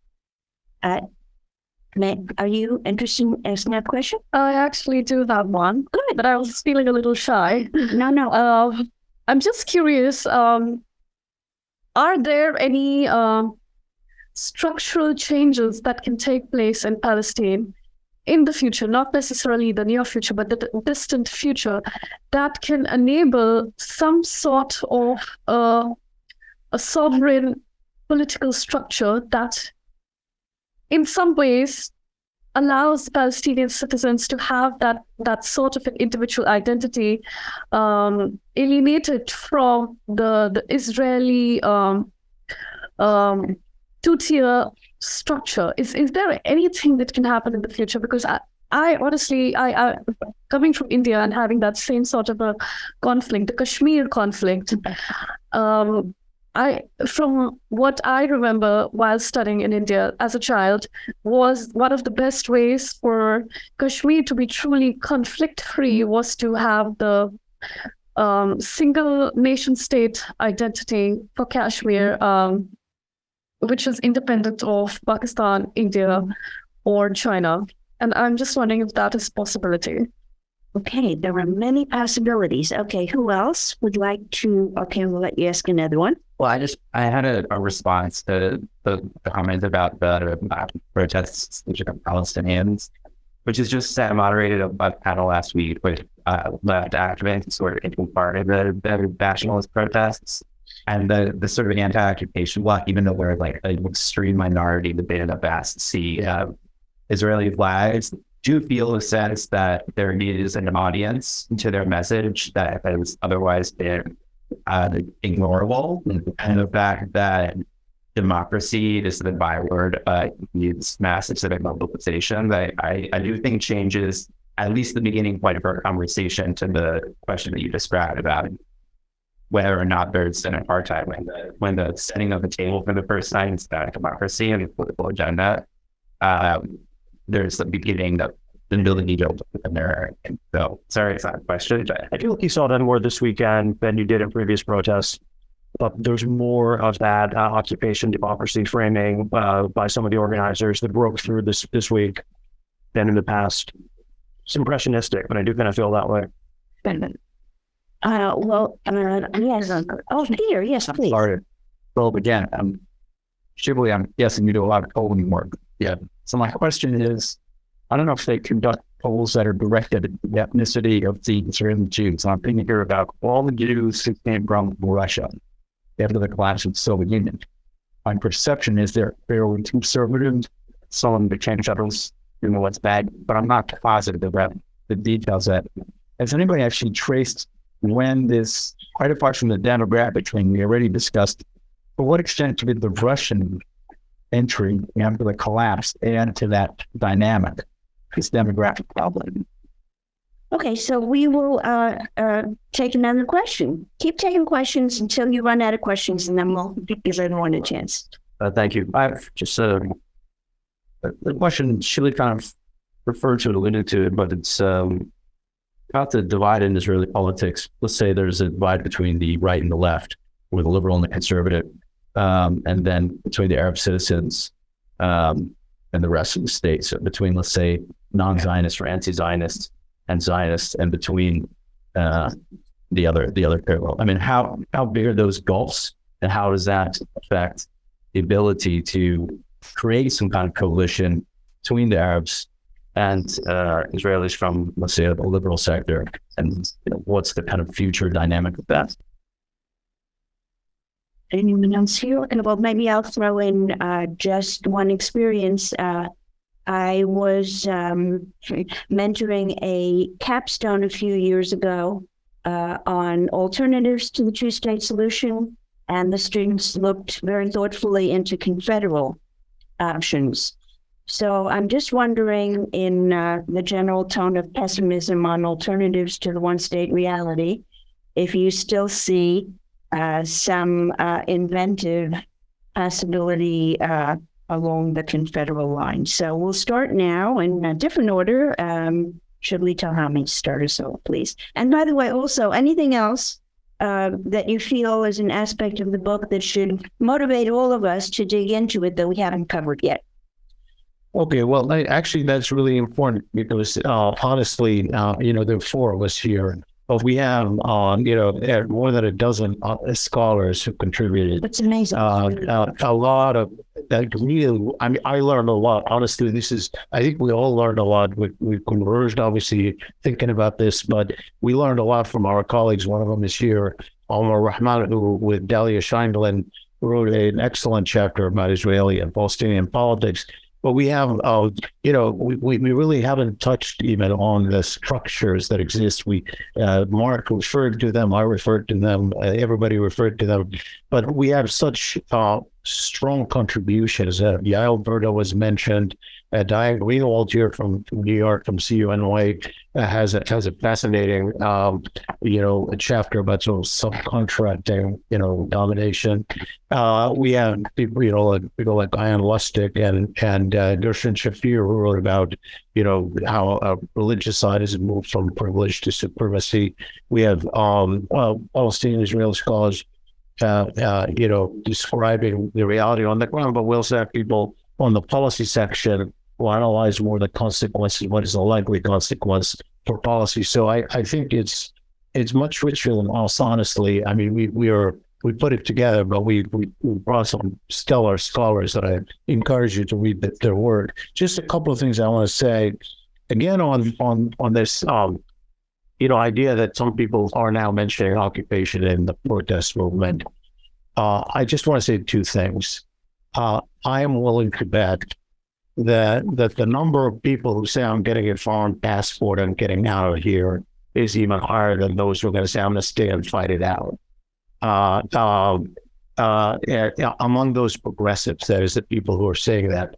Are you interested in asking that question? I actually do have one. Good. But I was feeling a little shy. No. I'm just curious, are there any structural changes that can take place in Palestine in the future, not necessarily the near future, but the distant future, that can enable some sort of a sovereign political structure that in some ways allows Palestinian citizens to have that sort of an individual identity, alienated from the Israeli two-tier structure? Is there anything that can happen in the future? Because I honestly, coming from India and having that same sort of a conflict, the Kashmir conflict, from what I remember while studying in India as a child, was one of the best ways for Kashmir to be truly conflict-free was to have the single nation-state identity for Kashmir, which is independent of Pakistan, India, or China. And I'm just wondering if that is a possibility. Okay, there are many possibilities. Okay, who else would like to? Okay, we'll let you ask another one. Well, I had a response to the comment about the protests of Palestinians, which is just moderated a panel last week with left activists who are taking part in the nationalist protests. And the sort of anti-occupation bloc, even though we're like an extreme minority, the band of asked to see Israeli flags, do feel a sense that there is an audience to their message that has otherwise been ignorable. And the fact that democracy is the byword needs massive civic mobilization, that I do think changes at least the beginning point of our conversation to the question that you described about whether or not there's an apartheid, when the setting of the table for the first time is about democracy and the political agenda, there's the beginning of the ability to open there. And so, sorry, it's not a question. I feel like you saw that more this weekend than you did in previous protests. But there's more of that occupation democracy framing by some of the organizers that broke through this week than in the past. It's impressionistic, but I do kind of feel that way. Yes. Oh, Peter, yes, please. Sorry. Well, again, Shibboleth, I'm guessing you do a lot of polling work. Yeah. So my question is, I don't know if they conduct polls that are directed at the ethnicity of the Israeli Jews. I'm thinking here about all the Jews who came from Russia after the collapse of the Soviet Union. My perception is they're fairly conservative. Some of them became shuttles, what's bad, but I'm not positive about the details that. Has anybody actually traced when this, quite apart from the demographic thing we already discussed, to what extent did the Russian entry after the collapse add to that dynamic, this demographic problem? Okay, so we will take another question. Keep taking questions until you run out of questions, and then we'll give everyone a chance. Thank you. I've just the question Shirley kind of referred to it, alluded to it, but it's about the divide in Israeli politics. Let's say there's a divide between the right and the left, or the liberal and the conservative. and then between the Arab citizens and the rest of the state. So between, let's say, non-Zionists or anti-Zionists and Zionists, and between the other parallel. I mean, how big are those gulfs, and how does that affect the ability to create some kind of coalition between the Arabs and Israelis from, let's say, the liberal sector, and what's the kind of future dynamic of that? Anyone else here? And well, maybe I'll throw in just one experience. I was mentoring a capstone a few years ago on alternatives to the two-state solution, and the students looked very thoughtfully into confederal options. So I'm just wondering, in the general tone of pessimism on alternatives to the one-state reality, if you still see some inventive possibility along the confederal line. So we'll start now in a different order. Shibli Tahami, start us off, please. And by the way, also, anything else that you feel is an aspect of the book that should motivate all of us to dig into it that we haven't covered yet? Okay, well, actually, that's really important because honestly, there are four of us here, but we have, more than a dozen scholars who contributed. That's amazing. A lot of that. Really, I mean, I learned a lot. Honestly, I think we all learned a lot. We converged, obviously, thinking about this, but we learned a lot from our colleagues. One of them is here, Omar Rahman, who with Dalia Scheindlin wrote an excellent chapter about Israeli and Palestinian politics. But we have, we really haven't touched even on the structures that exist. Mark referred to them, I referred to them, everybody referred to them. But we have such strong contributions. Yael Berta was mentioned. Diane Greenwald here from New York, from CUNY, has a fascinating, a chapter about sort of subcontracting, domination. We have people, like Ayan Lustig and Gershon Shafir, who wrote about, how religious side has moved from privilege to supremacy. We have Palestinian Israeli scholars, describing the reality on the ground, but we also have people on the policy section who analyze more the consequences, what is the likely consequence for policy. So I think it's much richer than us, honestly. I mean, we put it together, but we brought some stellar scholars that I encourage you to read their work. Just a couple of things I want to say again on this idea that some people are now mentioning occupation in the protest movement. I just want to say two things. I am willing to bet that the number of people who say I'm getting a foreign passport and getting out of here is even higher than those who are going to say I'm going to stay and fight it out. Among those progressives, that is, the people who are saying that,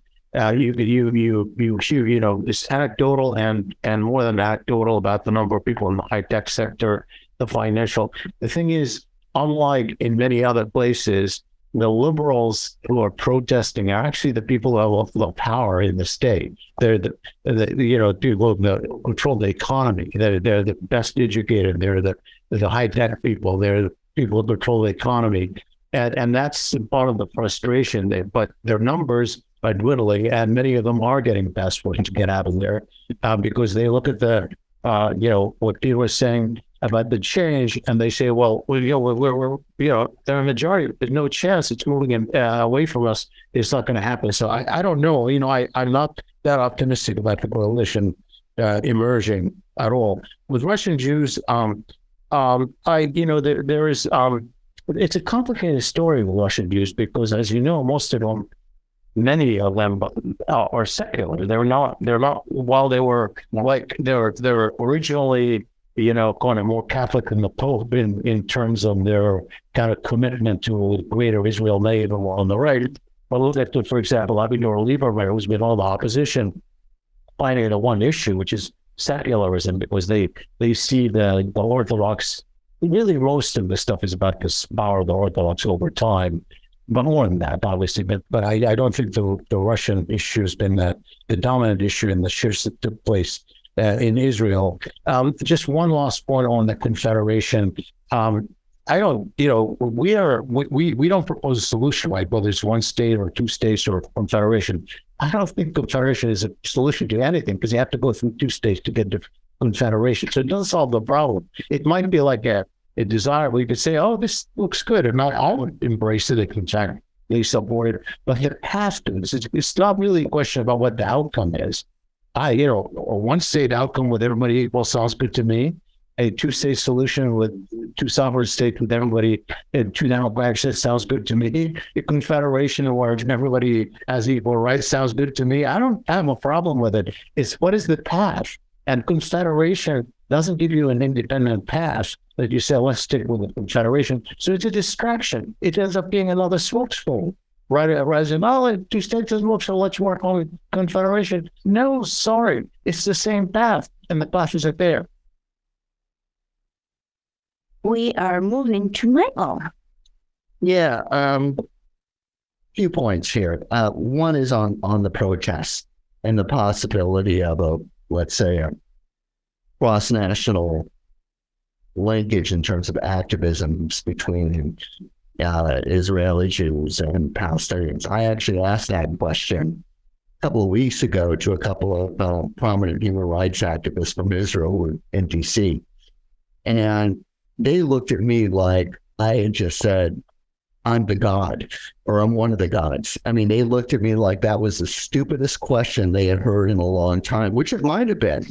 it's anecdotal and more than anecdotal about the number of people in the high-tech sector, the financial. The thing is, unlike in many other places, the liberals who are protesting are actually the people who have the power in the state. They're the people who control the economy. They're the best educated. They're the high-tech people. They're the people who control the economy. And that's part of the frustration. But their numbers are dwindling, and many of them are getting passports to get out of there because they look at what Peter was saying about the change, and they say, well, we're they're a majority. There's no chance it's moving away from us. It's not going to happen. So I don't know. I'm not that optimistic about the coalition emerging at all. With Russian Jews, there is it's a complicated story with Russian Jews because, as you know, many of them are secular. They're not. While they were originally, kind of more Catholic than the Pope in terms of their kind of commitment to greater Israel nation on the right. But look at, for example, Avigdor Lieberman, who's been all the opposition, fighting the one issue, which is secularism, because they see the Orthodox. Really, most of the stuff is about the power of the Orthodox over time. But more than that, obviously. But I don't think the Russian issue has been the dominant issue in the shifts that took place in Israel. Just one last point on the Confederation. I don't, we don't propose a solution like whether it's one state or two states or confederation. I don't think confederation is a solution to anything because you have to go through two states to get to confederation. So it doesn't solve the problem. It might be like a desire where you could say, oh, this looks good, and I would embrace it and confederate, support it, but it has to. It's not really a question about what the outcome is. A one state outcome with everybody equal sounds good to me. A two-state solution with two sovereign states with everybody and two democratic states sounds good to me. A confederation where everybody has equal rights sounds good to me. I don't have a problem with it. It's what is the path? And confederation doesn't give you an independent path that you say, let's stick with the confederation. So it's a distraction. It ends up being another smokescreen. Right, rather than, two states doesn't work, so let's work on confederation. No, sorry. It's the same path, and the clashes are there. We are moving to Michael. Yeah, few points here. One is on the protests and the possibility of let's say, a cross-national linkage in terms of activisms between Israeli Jews and Palestinians. I actually asked that question a couple of weeks ago to a couple of prominent human rights activists from Israel in DC. And they looked at me like I had just said, I'm the god, or I'm one of the gods. I mean, they looked at me like that was the stupidest question they had heard in a long time, which it might have been.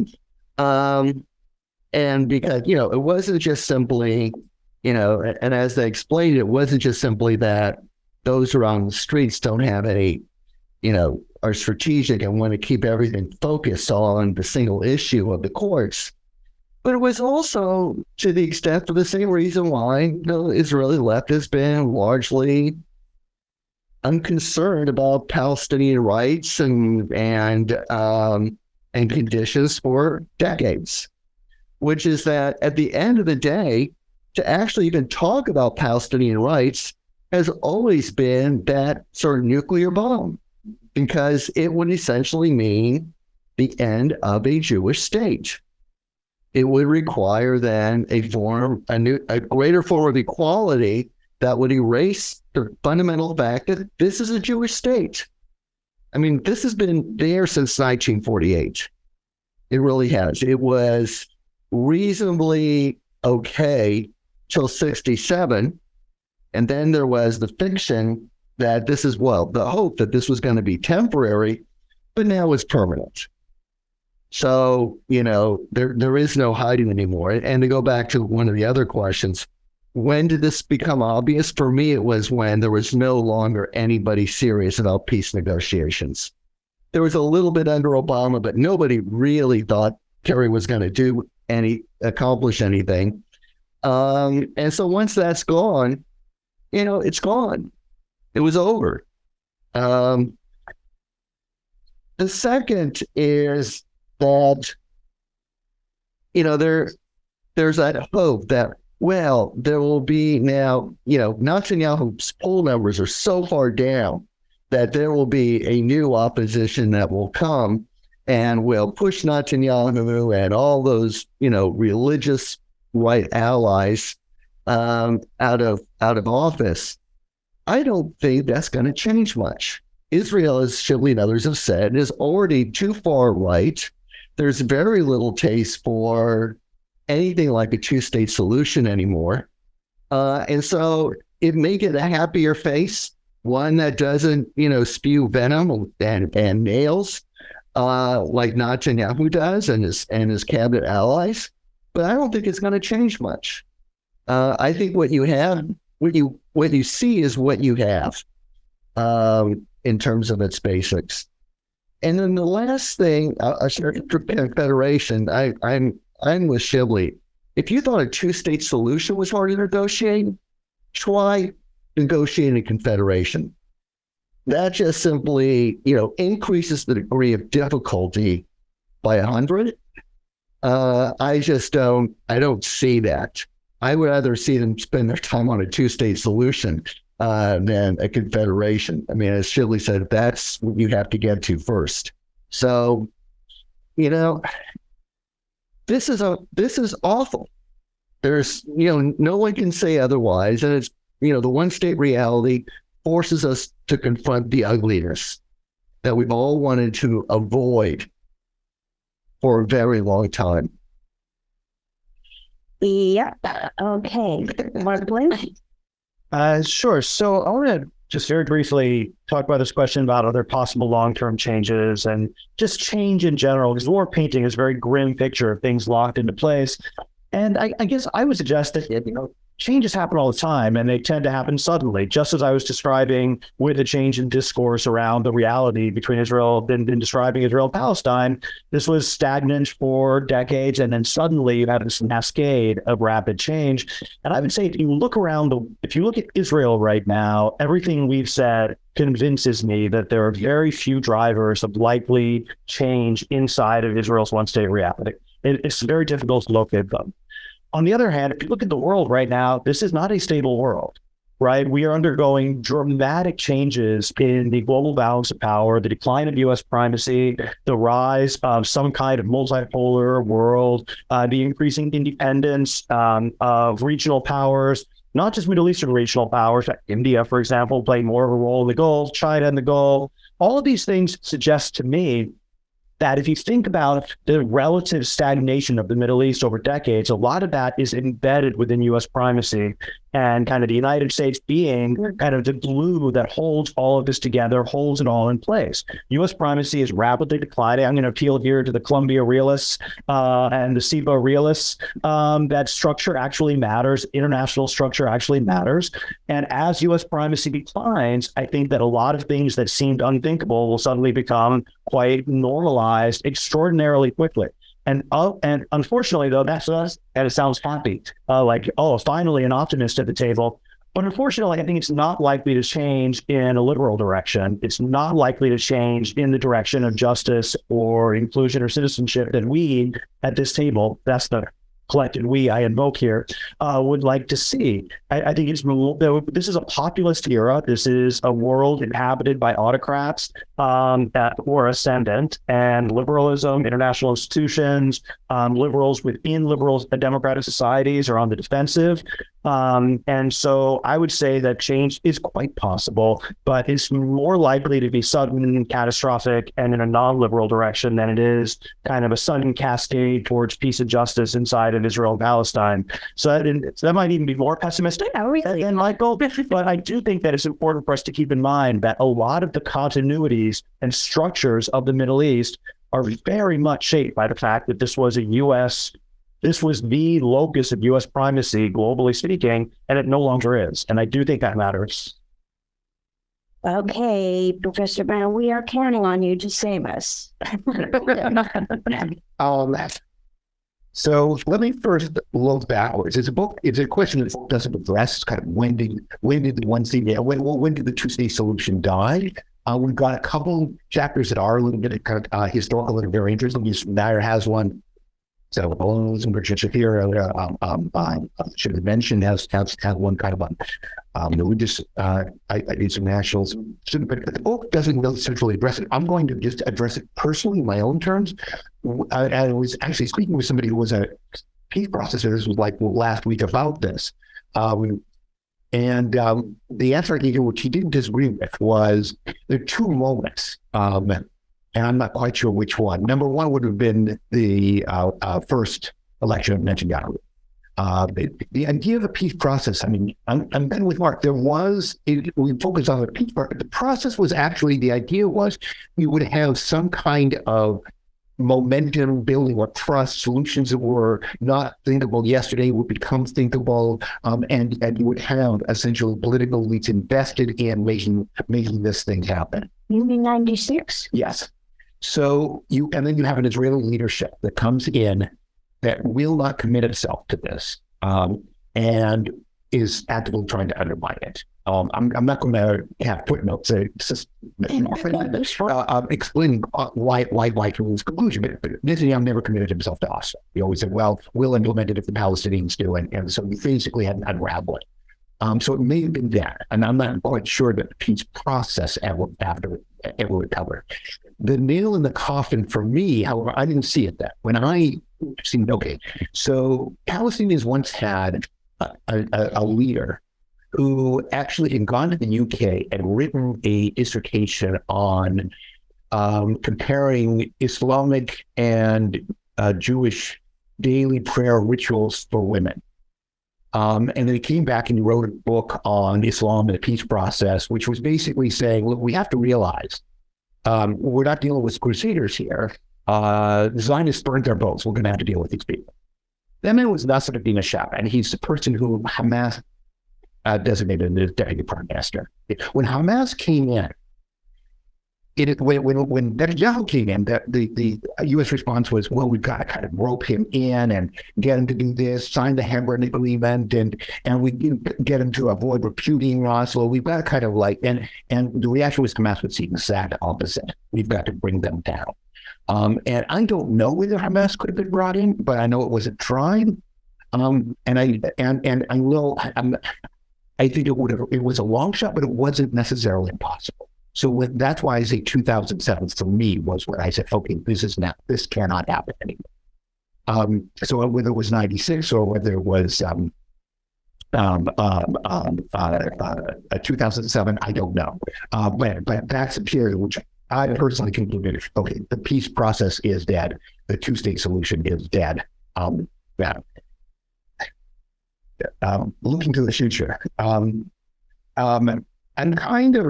And because, it wasn't just simply, and as they explained, it wasn't just simply that those around the streets don't have any, are strategic and want to keep everything focused on the single issue of the courts. But it was also to the extent for the same reason why the Israeli left has been largely unconcerned about Palestinian rights and conditions for decades, which is that at the end of the day, to actually even talk about Palestinian rights has always been that sort of nuclear bomb, because it would essentially mean the end of a Jewish state. It would require then a greater form of equality that would erase the fundamental fact that this is a Jewish state. I mean, this has been there since 1948. It really has. It was reasonably okay till 67. And then there was the fiction that this is, the hope that this was going to be temporary, but now it's permanent. So, there is no hiding anymore. And to go back to one of the other questions, when did this become obvious? For me, it was when there was no longer anybody serious about peace negotiations. There was a little bit under Obama, but nobody really thought Kerry was going to accomplish anything. And so once that's gone, it's gone. It was over. The second is that, there's that hope that, there will be now, Netanyahu's poll numbers are so far down that there will be a new opposition that will come and will push Netanyahu and all those, religious right allies out of office. I don't think that's going to change much. Israel, as Shibley and others have said, is already too far right. There's very little taste for anything like a two-state solution anymore. And so it may get a happier face, one that doesn't, spew venom and nails like Netanyahu does and his cabinet allies. But I don't think it's going to change much. I think what you have, what you see is what you have in terms of its basics. And then the last thing, Confederation, I'm with Shibley. If you thought a two-state solution was hard to negotiate, try negotiating a confederation. That just simply, increases the degree of difficulty by 100. I don't see that. I would rather see them spend their time on a two-state solution than a confederation. I mean, as Shibley said, that's what you have to get to first. So, this is awful. there's, no one can say otherwise. And it's, the one state reality forces us to confront the ugliness that we've all wanted to avoid for a very long time. Yeah. Okay. Mark, please. Sure. So I want to just very briefly talk about this question about other possible long-term changes and just change in general, because we're painting this very grim picture of things locked into place. And I guess I would suggest that, changes happen all the time, and they tend to happen suddenly, just as I was describing with the change in discourse around the reality between Israel and describing Israel-Palestine. This was stagnant for decades, and then suddenly you have this cascade of rapid change. And I would say, if you look at Israel right now, everything we've said convinces me that there are very few drivers of likely change inside of Israel's one-state reality. It's very difficult to locate them. On the other hand, if you look at the world right now, this is not a stable world, right? We are undergoing dramatic changes in the global balance of power, the decline of U.S. primacy, the rise of some kind of multipolar world, the increasing independence of regional powers, not just Middle Eastern regional powers, like India, for example, playing more of a role in the Gulf, China in the Gulf. All of these things suggest to me that if you think about the relative stagnation of the Middle East over decades, a lot of that is embedded within U.S. primacy, and kind of the United States being kind of the glue that holds all of this together, holds it all in place. U.S. primacy is rapidly declining. I'm going to appeal here to the Columbia realists and the SIBA realists. That structure actually matters. International structure actually matters. And as U.S. primacy declines, I think that a lot of things that seemed unthinkable will suddenly become quite normalized extraordinarily quickly. And unfortunately, though, that's us, and it sounds happy, finally an optimist at the table. But unfortunately, I think it's not likely to change in a liberal direction. It's not likely to change in the direction of justice or inclusion or citizenship that we at this table, that's the collected we I invoke here, would like to see. I think this is a populist era. This is a world inhabited by autocrats who are ascendant, and liberalism, international institutions, liberals within democratic societies are on the defensive. And so I would say that change is quite possible, but it's more likely to be sudden and catastrophic and in a non-liberal direction than it is kind of a sudden cascade towards peace and justice inside of Israel and Palestine. So that might even be more pessimistic than Michael, but I do think that it's important for us to keep in mind that a lot of the continuities and structures of the Middle East are very much shaped by the fact that this was the locus of U.S. primacy, globally speaking, and it no longer is. And I do think that matters. Okay, Professor Brown, we are counting on you to save us. So let me first look backwards. It's a question that doesn't address kind of when did the two-state solution die? We've got a couple chapters that are a little bit kind of historical and very interesting. Nair has one. So Shapiro should have mentioned has one kind of religious. I did some nationals, but the book doesn't really centrally address it. I'm going to just address it personally in my own terms. I was actually speaking with somebody who was a peace processor. This was like last week about this, and the answer I gave him, which he didn't disagree with, was there are two moments. And I'm not quite sure which one. Number one would have been the first election of Netanyahu. The idea of the peace process, I mean, I'm Ben with Mark. We focused on the peace part, but the process was actually, the idea was we would have some kind of momentum building or trust, solutions that were not thinkable yesterday would become thinkable, and you would have essentially political elites invested in making this thing happen. You mean 96? Yes. So then you have an Israeli leadership that comes in that will not commit itself to this, and is actively trying to undermine it. I'm not going to have footnotes. It's just explaining why to his conclusion. But Netanyahu never committed himself to Oslo. He always said, "Well, we'll implement it if the Palestinians do," and so we basically had an unraveling. So it may have been that, and I'm not quite sure that the peace process ever recovered. The nail in the coffin for me, however, I didn't see it that. When I Okay, so Palestinians once had a leader who actually had gone to the UK and written a dissertation on comparing Islamic and Jewish daily prayer rituals for women. And then he came back and he wrote a book on Islam and the peace process, which was basically saying, look, we have to realize we're not dealing with crusaders here. The Zionists burned their boats. We're going to have to deal with these people. That man was Nasser al-Din Shah, and he's the person who Hamas designated as deputy prime minister. When Hamas came in, when Netanyahu came in, the U.S. response was, well, we've got to kind of rope him in and get him to do this, sign the Hamburg Agreement, and we get him to avoid repudiating Oslo. We've got to kind of and the reaction was Hamas was the exact opposite. We've got to bring them down. And I don't know whether Hamas could have been brought in, but I know it wasn't tried. And I know I think it was a long shot, but it wasn't necessarily impossible. So that's why I say 2007 for me was when I said, okay, this cannot happen anymore. So whether it was 96 or whether it was 2007, I don't know. But that's a period which I personally concluded, okay, the peace process is dead. The two-state solution is dead. Looking to the future, and kind of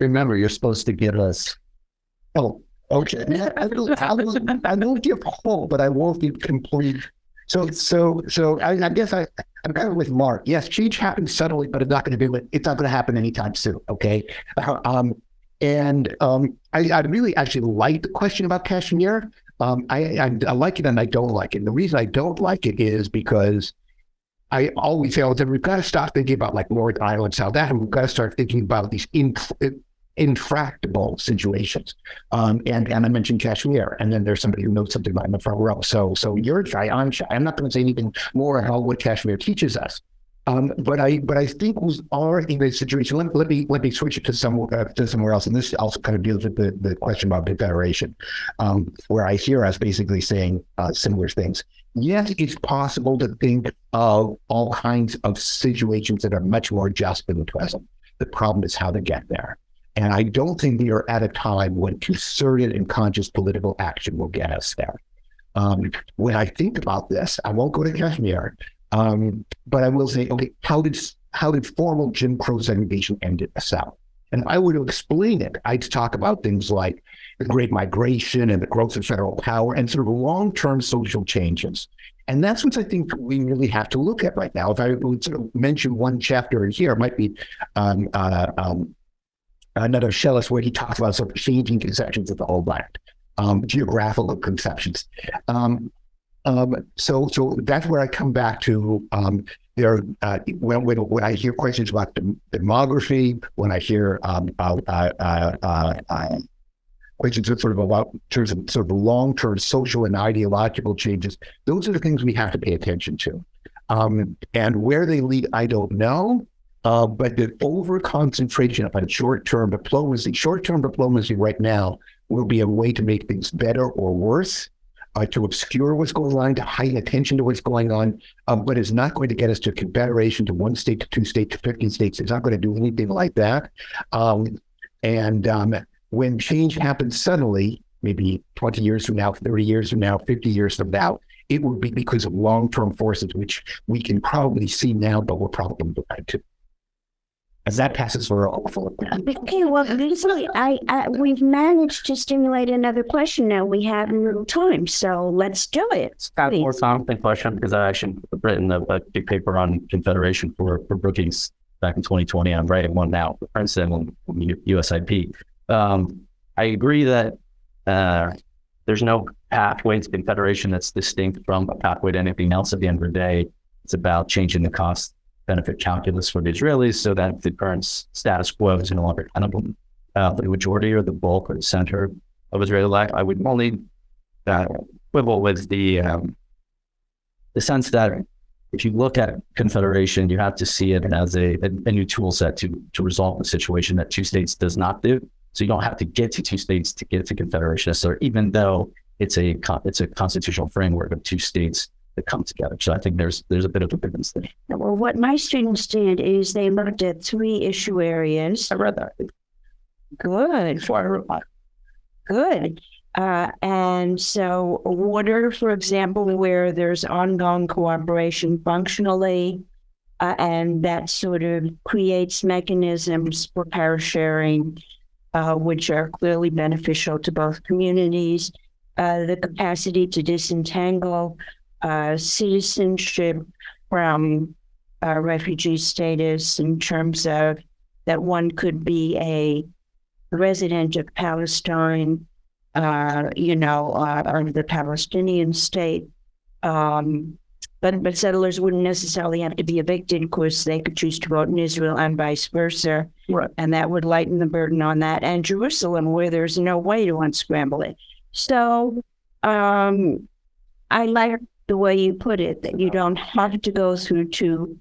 Remember, you're supposed to give us. Oh, okay. I will give hope, but I won't be complete. So I guess I'm kind of with Mark. Yes, change happens suddenly, but it's not going to happen anytime soon. Okay. I really actually like the question about Kashmir. I like it and I don't like it. And the reason I don't like it is because I always say, we've got to stop thinking about like Northern Ireland, South Africa. We've got to start thinking about these intractable situations. And I mentioned Kashmir, and then there's somebody who knows something about in the front row. So you're shy, I'm shy. I'm not going to say anything more about what Kashmir teaches us. But I think we are in a situation. Let me switch it to somewhere else, and this also kind of deals with the question about confederation, where I hear us basically saying similar things. Yes, it's possible to think of all kinds of situations that are much more just than the present. The problem is how to get there. And I don't think we are at a time when concerted and conscious political action will get us there. When I think about this, I won't go to Kashmir, but I will say, okay, how did formal Jim Crow segregation end in the South? And if I were to explain it, I'd talk about things like the Great Migration and the growth of federal power and sort of long-term social changes. And that's what I think we really have to look at right now. If I would sort of mention one chapter here, it might be another Schellis where he talks about sort of changing conceptions of the whole land, geographical conceptions. So that's where I come back to when I hear questions about demography, when I hear questions sort of about terms of sort of long-term social and ideological changes, those are the things we have to pay attention to. And where they lead, I don't know. But the over-concentration upon short-term diplomacy right now will be a way to make things better or worse, to obscure what's going on, to heighten attention to what's going on, but it's not going to get us to confederation, to one state, to two state, to 15 states. It's not going to do anything like that. When change happens suddenly, maybe 20 years from now, 30 years from now, 50 years from now, it will be because of long-term forces, which we can probably see now, but we're probably blind to. As that passes for all. Okay, well, basically, we've managed to stimulate another question now. We have a little time, so let's do it. Scott, more something question, because I actually written a big paper on confederation for Brookings back in 2020. I'm writing one now for Princeton and USIP. I agree that there's no pathway to confederation that's distinct from a pathway to anything else. At the end of the day, it's about changing the cost-benefit calculus for the Israelis so that the current status quo is no longer tenable. The majority or the bulk or the center of Israeli life. I would only quibble with the sense that if you look at confederation, you have to see it as a new tool set to resolve the situation that two states does not do. So you don't have to get to two states to get to confederation. So even though it's a constitutional framework of two states that come together. So I think there's a bit of a difference there. Well, what my students did is they looked at 3 issue areas. I read that. Good. Good. And so water, for example, where there's ongoing cooperation functionally, and that sort of creates mechanisms for power sharing, which are clearly beneficial to both communities. The capacity to disentangle citizenship from refugee status in terms of that one could be a resident of Palestine, or the Palestinian state. But settlers wouldn't necessarily have to be evicted. Of course, they could choose to vote in Israel and vice versa. Right. And that would lighten the burden on that. And Jerusalem, where there's no way to unscramble it. So I like the way you put it, that you don't have to go through to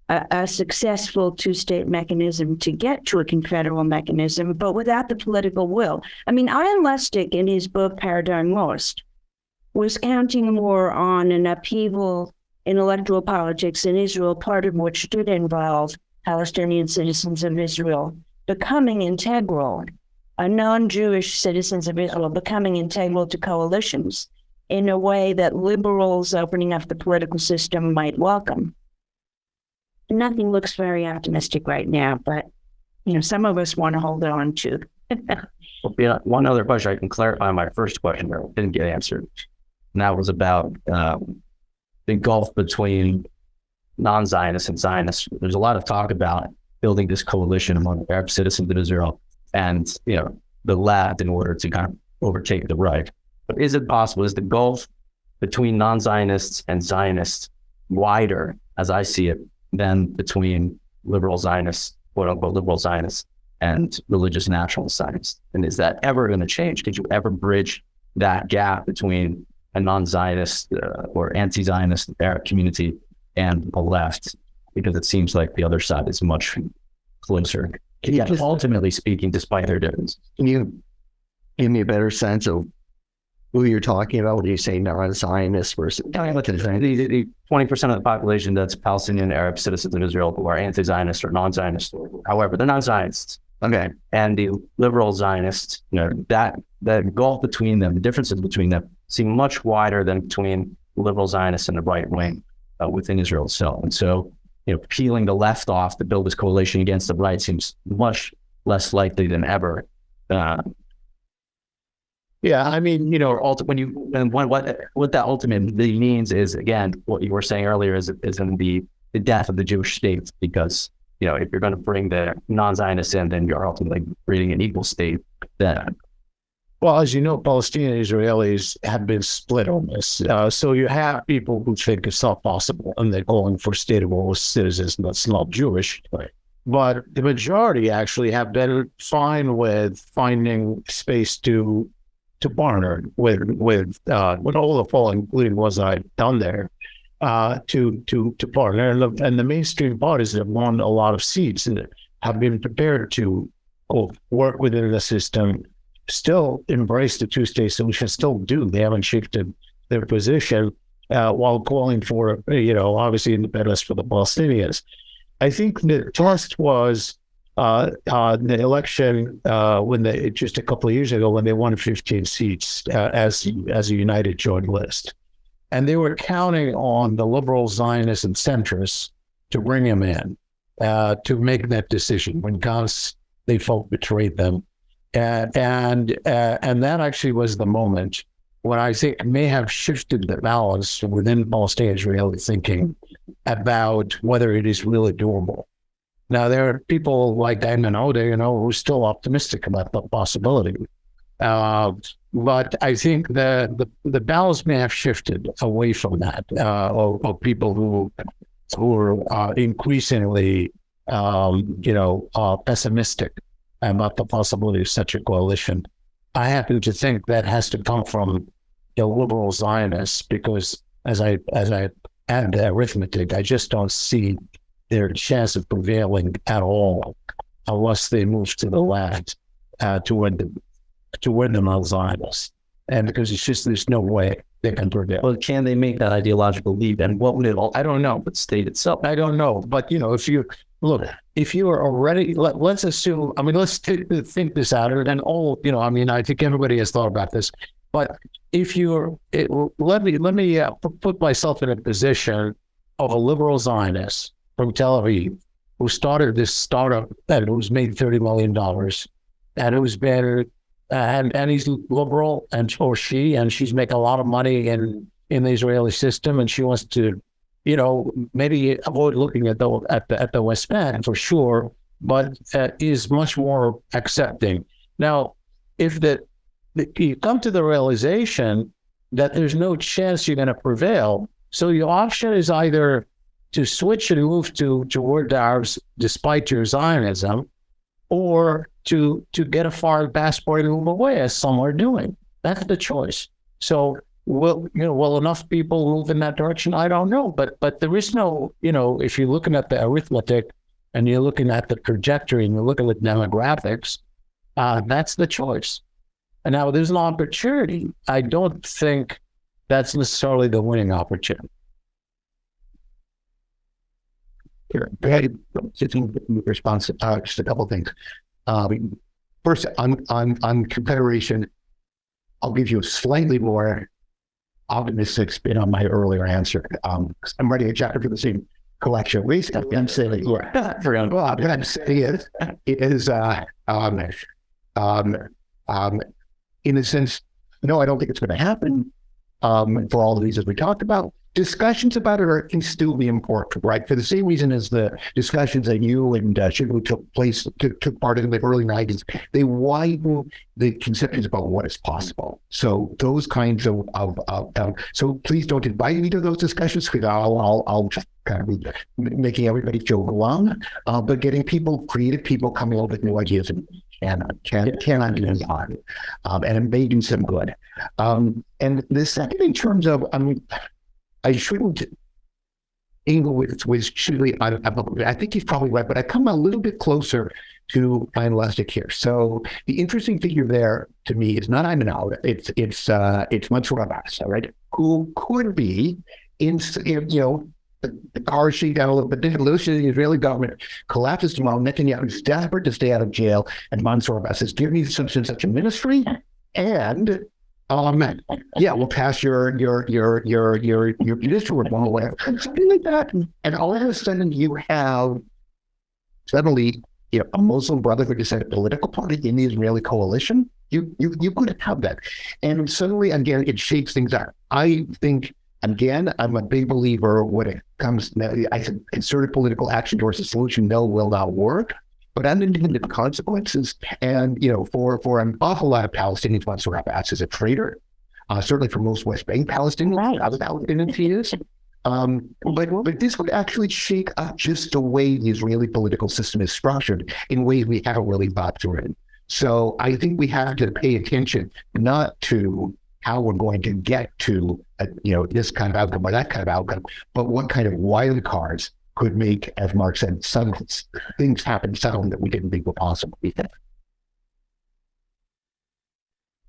a successful 2-state mechanism to get to a confederal mechanism, but without the political will. I mean, Ian Lustig, in his book Paradigm Lost, was counting more on an upheaval in electoral politics in Israel, part of which did involve Palestinian citizens of Israel becoming integral, non-Jewish citizens of Israel becoming integral to coalitions in a way that liberals opening up the political system might welcome. Nothing looks very optimistic right now, but some of us want to hold on to. Well, one other question I can clarify my first question that didn't get answered, and that was about the gulf between non-Zionists and Zionists. There's a lot of talk about building this coalition among Arab citizens of Israel and the left in order to kind of overtake the right. But is it possible? Is the gulf between non-Zionists and Zionists wider, as I see it, than between liberal Zionists, quote unquote liberal Zionists, and religious national Zionists? And is that ever going to change? Could you ever bridge that gap between a non-Zionist or anti-Zionist Arab community and the left? Because it seems like the other side is much closer. Ultimately speaking, despite their differences. Can you give me a better sense of who you're talking about when you say non-Zionist versus The 20% of the population that's Palestinian Arab citizens in Israel who are anti-Zionist or non-Zionist. However, they're not Zionists. Okay. And the liberal Zionists, that gulf between them, the differences between them seem much wider than between liberal Zionists and the right wing within Israel itself. And so, peeling the left off to build this coalition against the right seems much less likely than ever. Yeah, I mean, What that ultimately means is, again, what you were saying earlier is in the death of the Jewish state, because if you're going to bring the non-Zionists in, then you're ultimately creating an equal state. well, as you know, Palestinian Israelis have been split on this. So you have people who think it's not possible, and they're calling for state of all citizens that's not Jewish. Right. But the majority actually have been fine with finding space to partner with all the following, including ones I've done there, to partner. And the mainstream parties that won a lot of seats and have been prepared to work within the system, still embrace the 2-state solution, still do. They haven't shifted their position while calling for, obviously independence for the Palestinians. I think the test was the election just a couple of years ago when they won 15 seats as a united joint list. And they were counting on the liberal Zionists and centrists to bring him in to make that decision when they felt betrayed them. And that actually was the moment when I think may have shifted the balance within Palestinian Israeli thinking about whether it is really doable. Now, there are people like Ayman Odeh, who are still optimistic about the possibility. But I think the balance may have shifted away from that, of people who are increasingly, pessimistic about the possibility of such a coalition. I happen to think that has to come from the liberal Zionists, because as I add the arithmetic, I just don't see their chance of prevailing at all unless they move to the left toward the non-Zionists. And because it's just, there's no way they can prevail. Well, can they make that ideological leap? And what would it all? I don't know. But state itself. I don't know. But, if you look, if you are already, let's assume, let's think this out. And I think everybody has thought about this. But if let me put myself in a position of a liberal Zionist from Tel Aviv who started this startup that was made $30 million, and it was better, and he's liberal, or she's making a lot of money in the Israeli system, and she wants to, maybe avoid looking at the West Bank for sure, but is much more accepting. Now, if you come to the realization that there's no chance you're going to prevail, so your option is either to switch and move toward the Arabs despite your Zionism, or to get a foreign passport and move away, as some are doing. That's the choice. So, will enough people move in that direction? I don't know, but there is no, if you're looking at the arithmetic and you're looking at the trajectory and you're looking at demographics, that's the choice. And now there's an opportunity. I don't think that's necessarily the winning opportunity. Here, response. Just a couple of things. First, on Confederation, I'll give you a slightly more optimistic spin on my earlier answer. I'm writing a chapter for the same collection. I'm saying what I'm saying is in a sense, no, I don't think it's going to happen for all the reasons we talked about. Discussions about it can still be important, right? For the same reason as the discussions that you and Shivu took part in the early 90s, they widen the conceptions about what is possible. So those kinds of so please don't invite me to those discussions, because I'll just kind of be making everybody feel alone, but getting creative people coming up with new ideas and cannot do that, and it may do some good. And the second, in terms of, I shouldn't angle with Shirley. I think he's probably right, but I come a little bit closer to Panelists here. So the interesting figure there to me is not Ayman. It's Mansour Abbas, right? Who could be the car sheet down a little bit. The Israeli government collapses tomorrow. Netanyahu is desperate to stay out of jail, and Mansour Abbas is giving you such a ministry, and we'll pass your judicial reform away, something like that. And all of a sudden, you have suddenly a Muslim Brotherhood is a political party in the Israeli coalition. You couldn't have that, and suddenly again it shakes things out. I think. Again, I'm a big believer when it comes, I said, concerted political action towards a solution, will not work, but unintended consequences. And, for an awful lot of Palestinians, Mansour Abbas is a traitor, certainly for most West Bank Palestinians, other Palestinians he is. But this would actually shake up just the way the Israeli political system is structured in ways we haven't really thought through it. So I think we have to pay attention not to how we're going to get to this kind of outcome or that kind of outcome, but what kind of wild cards could make, as Mark said, some things happen suddenly that we didn't think were possible.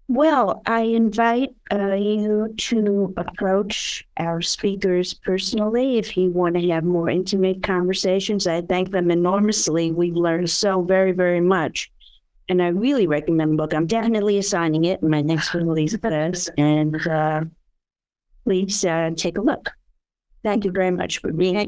Well, I invite you to approach our speakers personally if you want to have more intimate conversations. I thank them enormously. We've learned so very, very much. And I really recommend the book. I'm definitely assigning it in my next release of this. And please take a look. Thank you very much for being here.